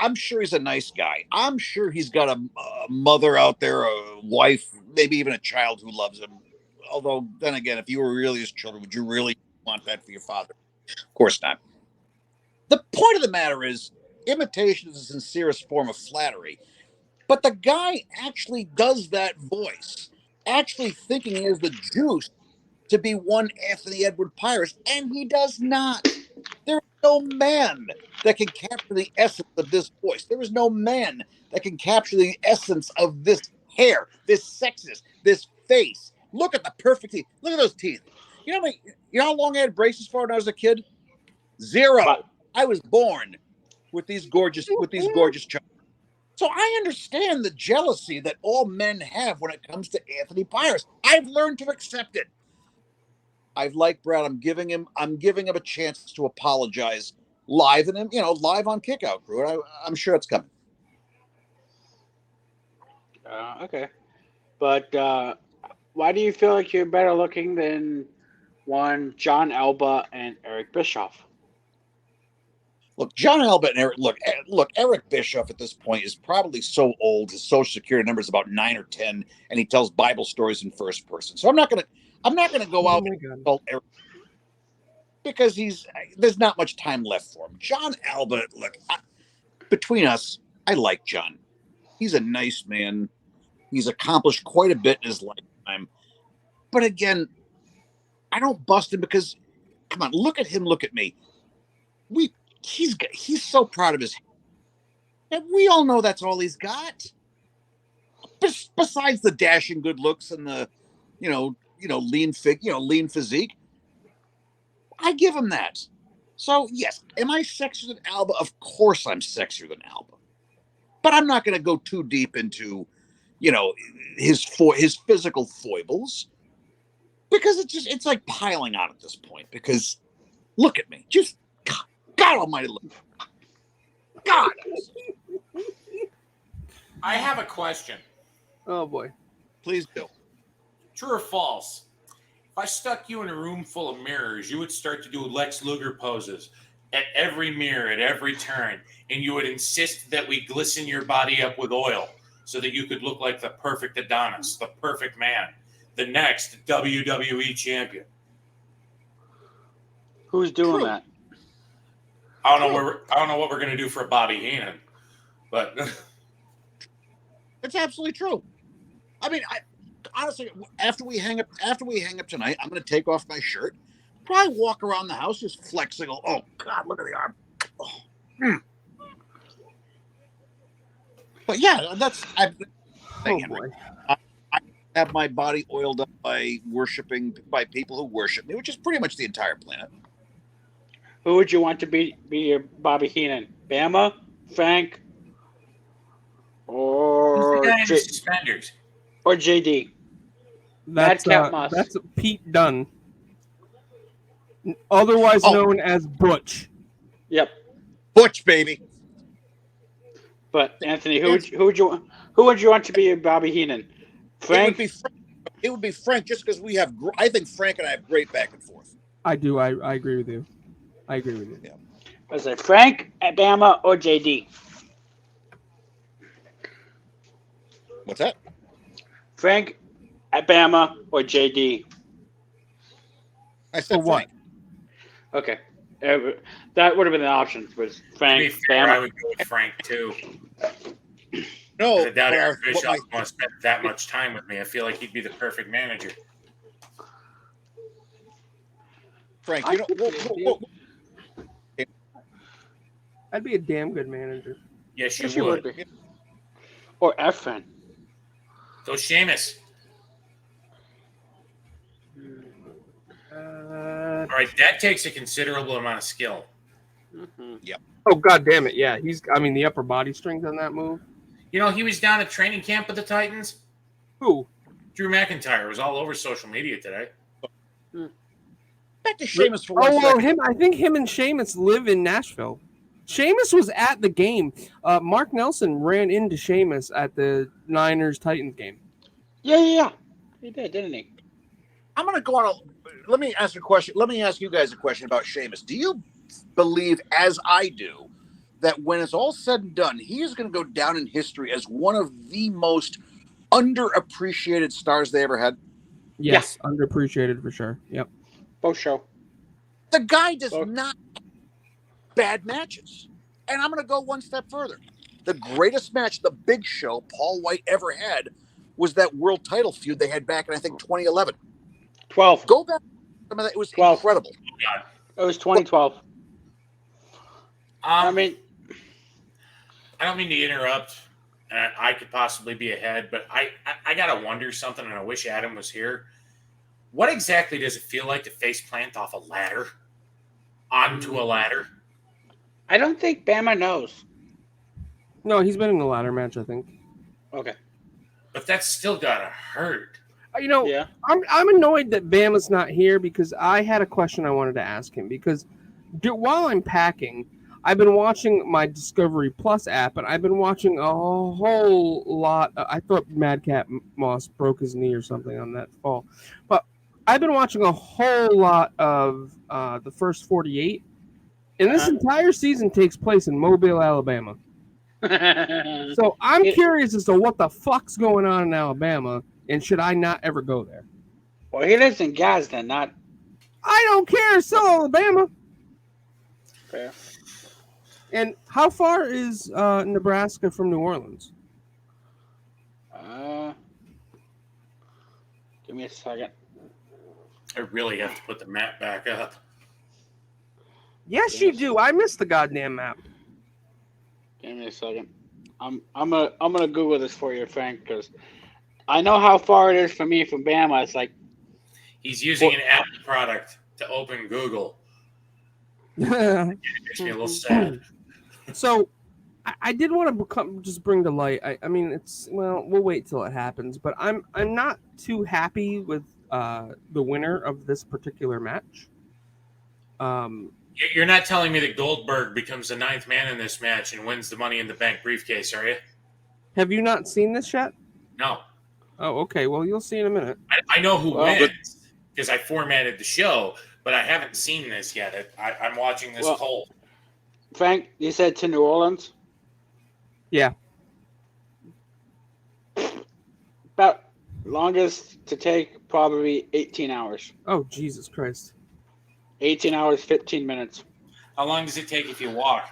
I'm sure he's a nice guy. I'm sure he's got a mother out there, a wife, maybe even a child who loves him. Although, then again, if you were really his children, would you really want that for your father? Of course not. The point of the matter is, imitation is the sincerest form of flattery. But the guy actually does that voice, actually thinking he has the juice to be one Anthony Edward Pyrus, and he does not. There is no man that can capture the essence of this voice. There is no man that can capture the essence of this hair, this sexiness, this face. Look at the perfect teeth. Look at those teeth. You know how long I had braces for when I was a kid? 0. Wow. I was born with these gorgeous children. So I understand the jealousy that all men have when it comes to Anthony Pyrus. I've learned to accept it. I've liked Brad. I'm giving him a chance to apologize live, and live on Kickout Crew. I'm sure it's coming. Okay, but why do you feel like you're better looking than one John Alba and Eric Bischoff? Look, John Alba and Eric Bischoff at this point is probably so old. His social security number is about 9 or 10, and he tells Bible stories in first person. So I'm not gonna go out and insult Eric, because there's not much time left for him. John Alba, look, between us, I like John. He's a nice man. He's accomplished quite a bit in his lifetime. But again, I don't bust him because, come on, look at him, look at me. He's so proud of his hair. And we all know that's all he's got. Besides the dashing good looks and the, lean physique. I give him that. So yes, am I sexier than Alba? Of course I'm sexier than Alba. But I'm not going to go too deep into, his physical foibles, because it's like piling on at this point. Because look at me, just God Almighty, look. God. I have a question. Oh boy. Please do. True or false? If I stuck you in a room full of mirrors, you would start to do Lex Luger poses at every mirror, at every turn, and you would insist that we glisten your body up with oil so that you could look like the perfect Adonis, the perfect man, the next WWE champion. Who's doing that? I don't know what we're going to do for Bobby Heenan, but it's absolutely true. I mean, honestly, after we hang up tonight, I'm going to take off my shirt, probably walk around the house just flexing. Oh God, look at the arm. Oh. But yeah, I have my body oiled up by people who worship me, which is pretty much the entire planet. Who would you want to be your Bobby Heenan? Bama, Frank, or suspenders, or JD? That's Pete Dunne, otherwise known as Butch. Yep, Butch, baby. But Anthony, who would you want to be Bobby Heenan? Frank? It would be Frank, just because I think Frank and I have great back and forth. I do. I agree with you. I agree with you. Yeah. Was it Frank at Bama or JD? What's that? Frank at Bama or JD? I said Frank. Okay. That would have been the options. Was Frank, To be fair, Bama? I would go with Frank too. No, I doubt but Eric what Bischoff my- want to spend that much time with me. I feel like he'd be the perfect manager. Frank, I you know, could whoa. I'd be a damn good manager. Yes, Yes, you you would. would be. Or FN. Go Sheamus. All right, that takes a considerable amount of skill. Oh god damn it! Yeah, the upper body strength on that move. You know, he was down at training camp with the Titans. Who? Drew McIntyre was all over social media today. Back to Sheamus for 1 Oh, second. well, I think him and Sheamus live in Nashville. Sheamus was at the game. Mark Nelson ran into Sheamus at the Niners-Titans game. Yeah. He did, didn't he? I'm going to go on let me ask a question. Let me ask you guys a question about Sheamus. Do you believe, as I do, that when it's all said and done, he is going to go down in history as one of the most underappreciated stars they ever had? Yes, underappreciated for sure. Yep. Both show. The guy does not have bad matches. And I'm going to go one step further. The greatest match the Big Show, Paul White, ever had was that world title feud they had back in, I think, 2011. 12. Go back. It was 12. incredible. It was 2012. I don't mean to interrupt. I could possibly be ahead, but I gotta wonder something, and I wish Adam was here. What exactly does it feel like to face plant off a ladder onto a ladder? I don't think Bama knows. No, he's been in the ladder match, I think. Okay. But that's still gotta hurt. Yeah. I'm annoyed that Bama's not here because I had a question I wanted to ask him. Because while I'm packing, I've been watching my Discovery Plus app, and I've been watching a whole lot. I thought Madcap Moss broke his knee or something on that fall. But I've been watching a whole lot of the first 48. And this entire season takes place in Mobile, Alabama. So I'm curious as to what the fuck's going on in Alabama, and should I not ever go there? Well, he lives in Gadsden, not. I don't care. It's still Alabama. Fair. And how far is Nebraska from New Orleans? Give me a second. I really have to put the map back up. Yes, you do. I missed the goddamn map. Give me a second. I'm gonna Google this for you, Frank, because I know how far it is for me from Bama. It's like He's using an Apple product to open Google. It makes me a little sad. So, I did want to just bring to light. I mean, we'll wait till it happens. But I'm not too happy with the winner of this particular match. You're not telling me that Goldberg becomes the 9th man in this match and wins the Money in the Bank briefcase, are you? Have you not seen this yet? No. Oh, okay. Well, you'll see in a minute. I know who wins because I formatted the show, but I haven't seen this yet. I'm watching this cold. Frank, you said to New Orleans? Yeah. About longest to take, probably 18 hours. Oh, Jesus Christ. 18 hours, 15 minutes. How long does it take if you walk?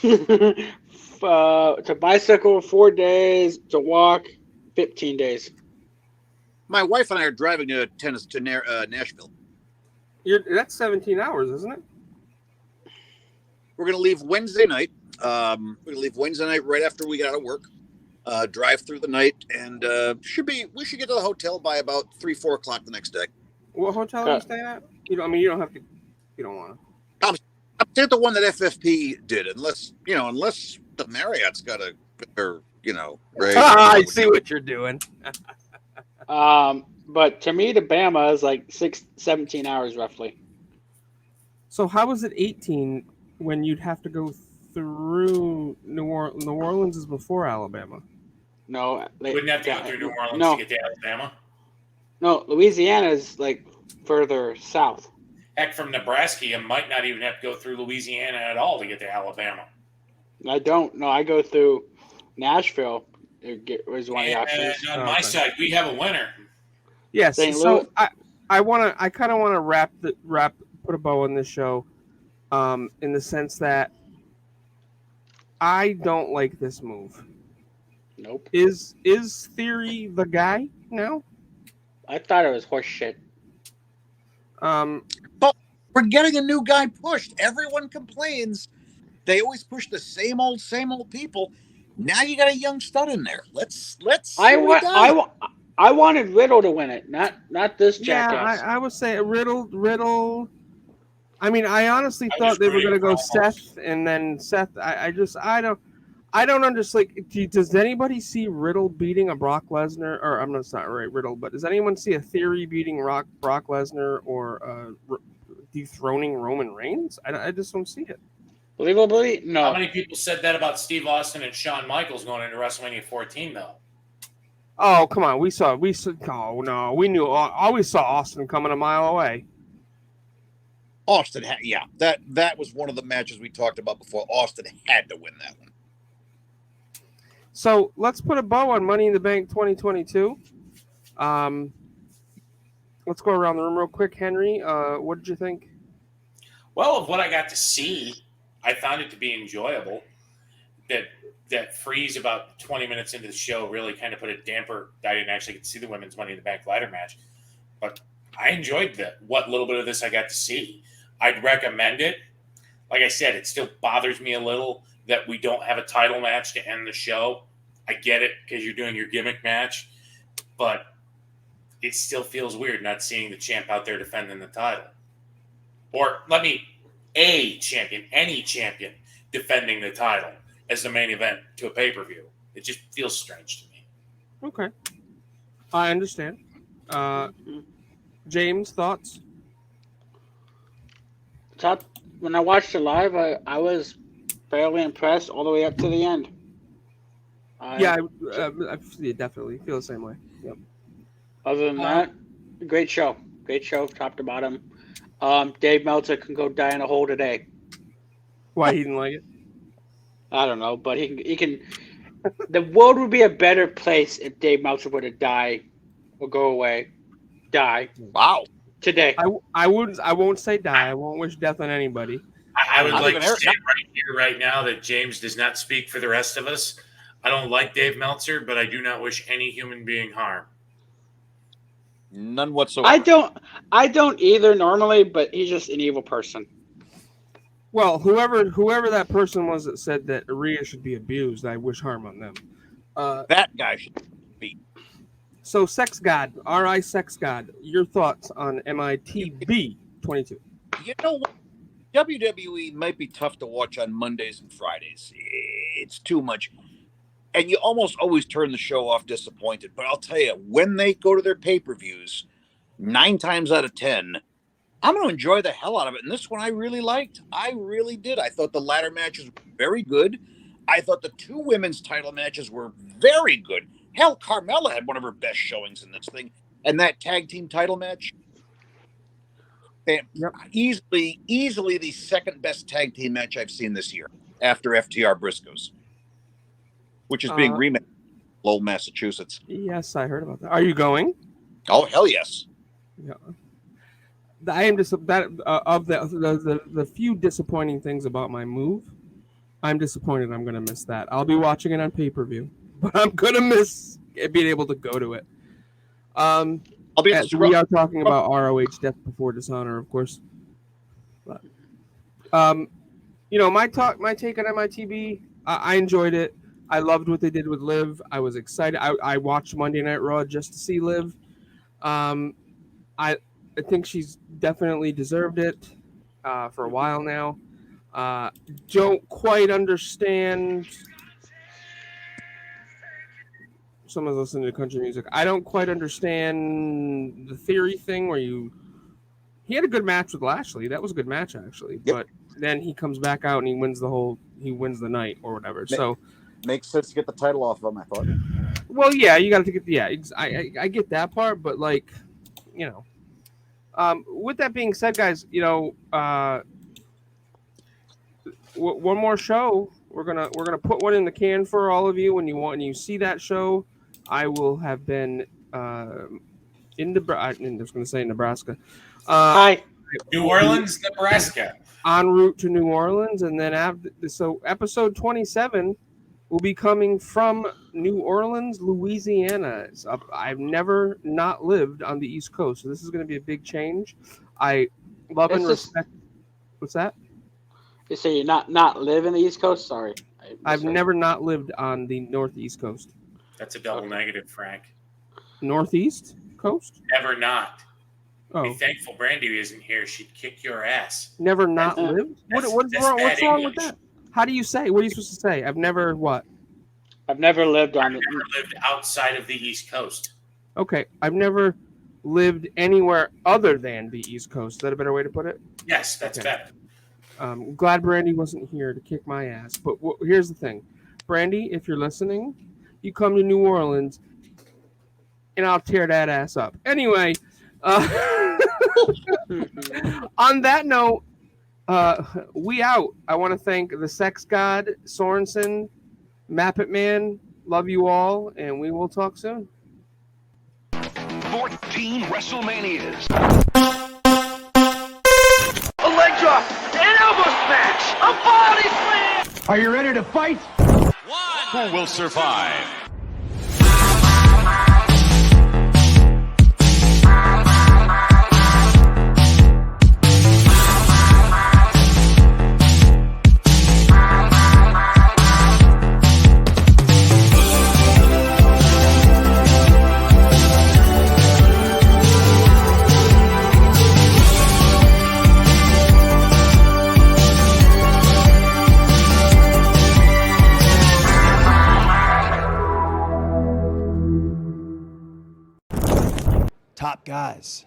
To bicycle, 4 days. To walk, 15 days. My wife and I are driving to Nashville. That's 17 hours, isn't it? We're going to leave Wednesday night. We're going to leave Wednesday night right after we get out of work. Drive through the night, and we should get to the hotel by about 3-4 o'clock the next day. What hotel are you staying at? You don't have to. You don't want to. I'm staying at the one that FFP did, unless the Marriott's got a, right? I see what you're doing. But to me, to Bama is like 17 hours roughly. So how is it 18 when you'd have to go through New Orleans. New Orleans is before Alabama. No, You wouldn't have to go through New Orleans no, to get to Alabama. no. Louisiana is like further south. Heck, from Nebraska, you might not even have to go through Louisiana at all to get to Alabama. I don't. No, I go through Nashville. Is one of the options. And on my side, we have a winner. Yes. St. So Louis. I kind of want to put a bow on this show, in the sense that I don't like this move. Nope. Is Theory the guy now? I thought it was horse shit. But we're getting a new guy pushed. Everyone complains. They always push the same old people. Now you got a young stud in there. Let's. I wanted Riddle to win it, not this jackass. Yeah, I would say Riddle. I mean, I honestly thought they were going to go Seth, and then Seth. I don't understand. Like, does anybody see Riddle beating a Brock Lesnar? Or I'm not right, Riddle, but does anyone see a Theory beating Brock Lesnar or dethroning Roman Reigns? I just don't see it. Believably, no. How many people said that about Steve Austin and Shawn Michaels going into WrestleMania 14, though? Oh, come on. We saw. Oh, no. We knew. Always saw Austin coming a mile away. Austin that was one of the matches we talked about before. Austin had to win that one. So let's put a bow on Money in the Bank 2022. Let's go around the room real quick. Henry, what did you think? Well, of what I got to see, I found it to be enjoyable. That freeze about 20 minutes into the show really kind of put a damper. I didn't actually get to see the women's Money in the Bank ladder match, but I enjoyed what little bit of this I got to see. I'd recommend it. Like I said, it still bothers me a little that we don't have a title match to end the show. I get it because you're doing your gimmick match, but it still feels weird not seeing the champ out there defending the title. Or any champion defending the title as the main event to a pay-per-view. It just feels strange to me. Okay. I understand. James, thoughts? When I watched it live, I was fairly impressed all the way up to the end. I definitely feel the same way. Yep. Other than that, great show. Great show, top to bottom. Dave Meltzer can go die in a hole today. Why he didn't like it? I don't know, but he can. The world would be a better place if Dave Meltzer were to die or go away. Die. Wow. Today. I won't say die. I won't wish death on anybody. I would like to say right here, right now, that James does not speak for the rest of us. I don't like Dave Meltzer, but I do not wish any human being harm. None whatsoever. I don't either normally, but he's just an evil person. Well, whoever that person was that said that Rhea should be abused, I wish harm on them. That guy should be. So, Sex God, R.I. Sex God, your thoughts on MITB 22? You know what? WWE might be tough to watch on Mondays and Fridays. It's too much. And you almost always turn the show off disappointed. But I'll tell you, when they go to their pay-per-views, 9 times out of 10, I'm going to enjoy the hell out of it. And this one I really liked. I really did. I thought the ladder matches were very good. I thought the 2 women's title matches were very good. Hell, Carmella had one of her best showings in this thing. And that tag team title match, easily the second best tag team match I've seen this year after FTR Briscoes, which is being remade in Lowell, Massachusetts. Yes, I heard about that. Are you going? Oh, hell yes. Yeah. I am of the few disappointing things about my move. I'm disappointed I'm going to miss that. I'll be watching it on pay-per-view, but I'm going to miss being able to go to it. We are talking about ROH Death Before Dishonor, of course. But, my take on MITB, I enjoyed it. I loved what they did with Liv. I was excited. I watched Monday Night Raw just to see Liv. I think she's definitely deserved it for a while now. Don't quite understand. Someone's listening to country music. I don't quite understand the Theory thing where he had a good match with Lashley. That was a good match, actually. Yep. then he comes back out and he wins the night or whatever. So makes sense to get the title off of him, I thought. Well, yeah, you got to get I get that part, but like, you know, with that being said, guys, you know, one more show. We're gonna put one in the can for all of you when you see that show. I will have been in Nebraska. I was going to say Nebraska. Hi. New Orleans, Nebraska. En route to New Orleans, and then episode 27 will be coming from New Orleans, Louisiana. I've never not lived on the East Coast, so this is going to be a big change. I love and respect. What's that? You say you not live in the East Coast? Sorry. I've never not lived on the Northeast Coast. That's a double negative, Frank. Northeast Coast? Never not. Oh. Be thankful Brandy isn't here. She'd kick your ass. Never not lived? What's wrong with that? How do you say? What are you supposed to say? I've never what? I've never lived I've never lived outside of the East Coast. Okay. I've never lived anywhere other than the East Coast. Is that a better way to put it? Yes, that's better. Glad Brandy wasn't here to kick my ass. But here's the thing. Brandy, if you're listening, you come to New Orleans, and I'll tear that ass up. Anyway, on that note, we out. I want to thank the Sex God, Sorensen, Map It Man. Love you all, and we will talk soon. 14 WrestleManias. A leg drop, an elbow smash, a body slam. Are you ready to fight? Who will survive? Top guys.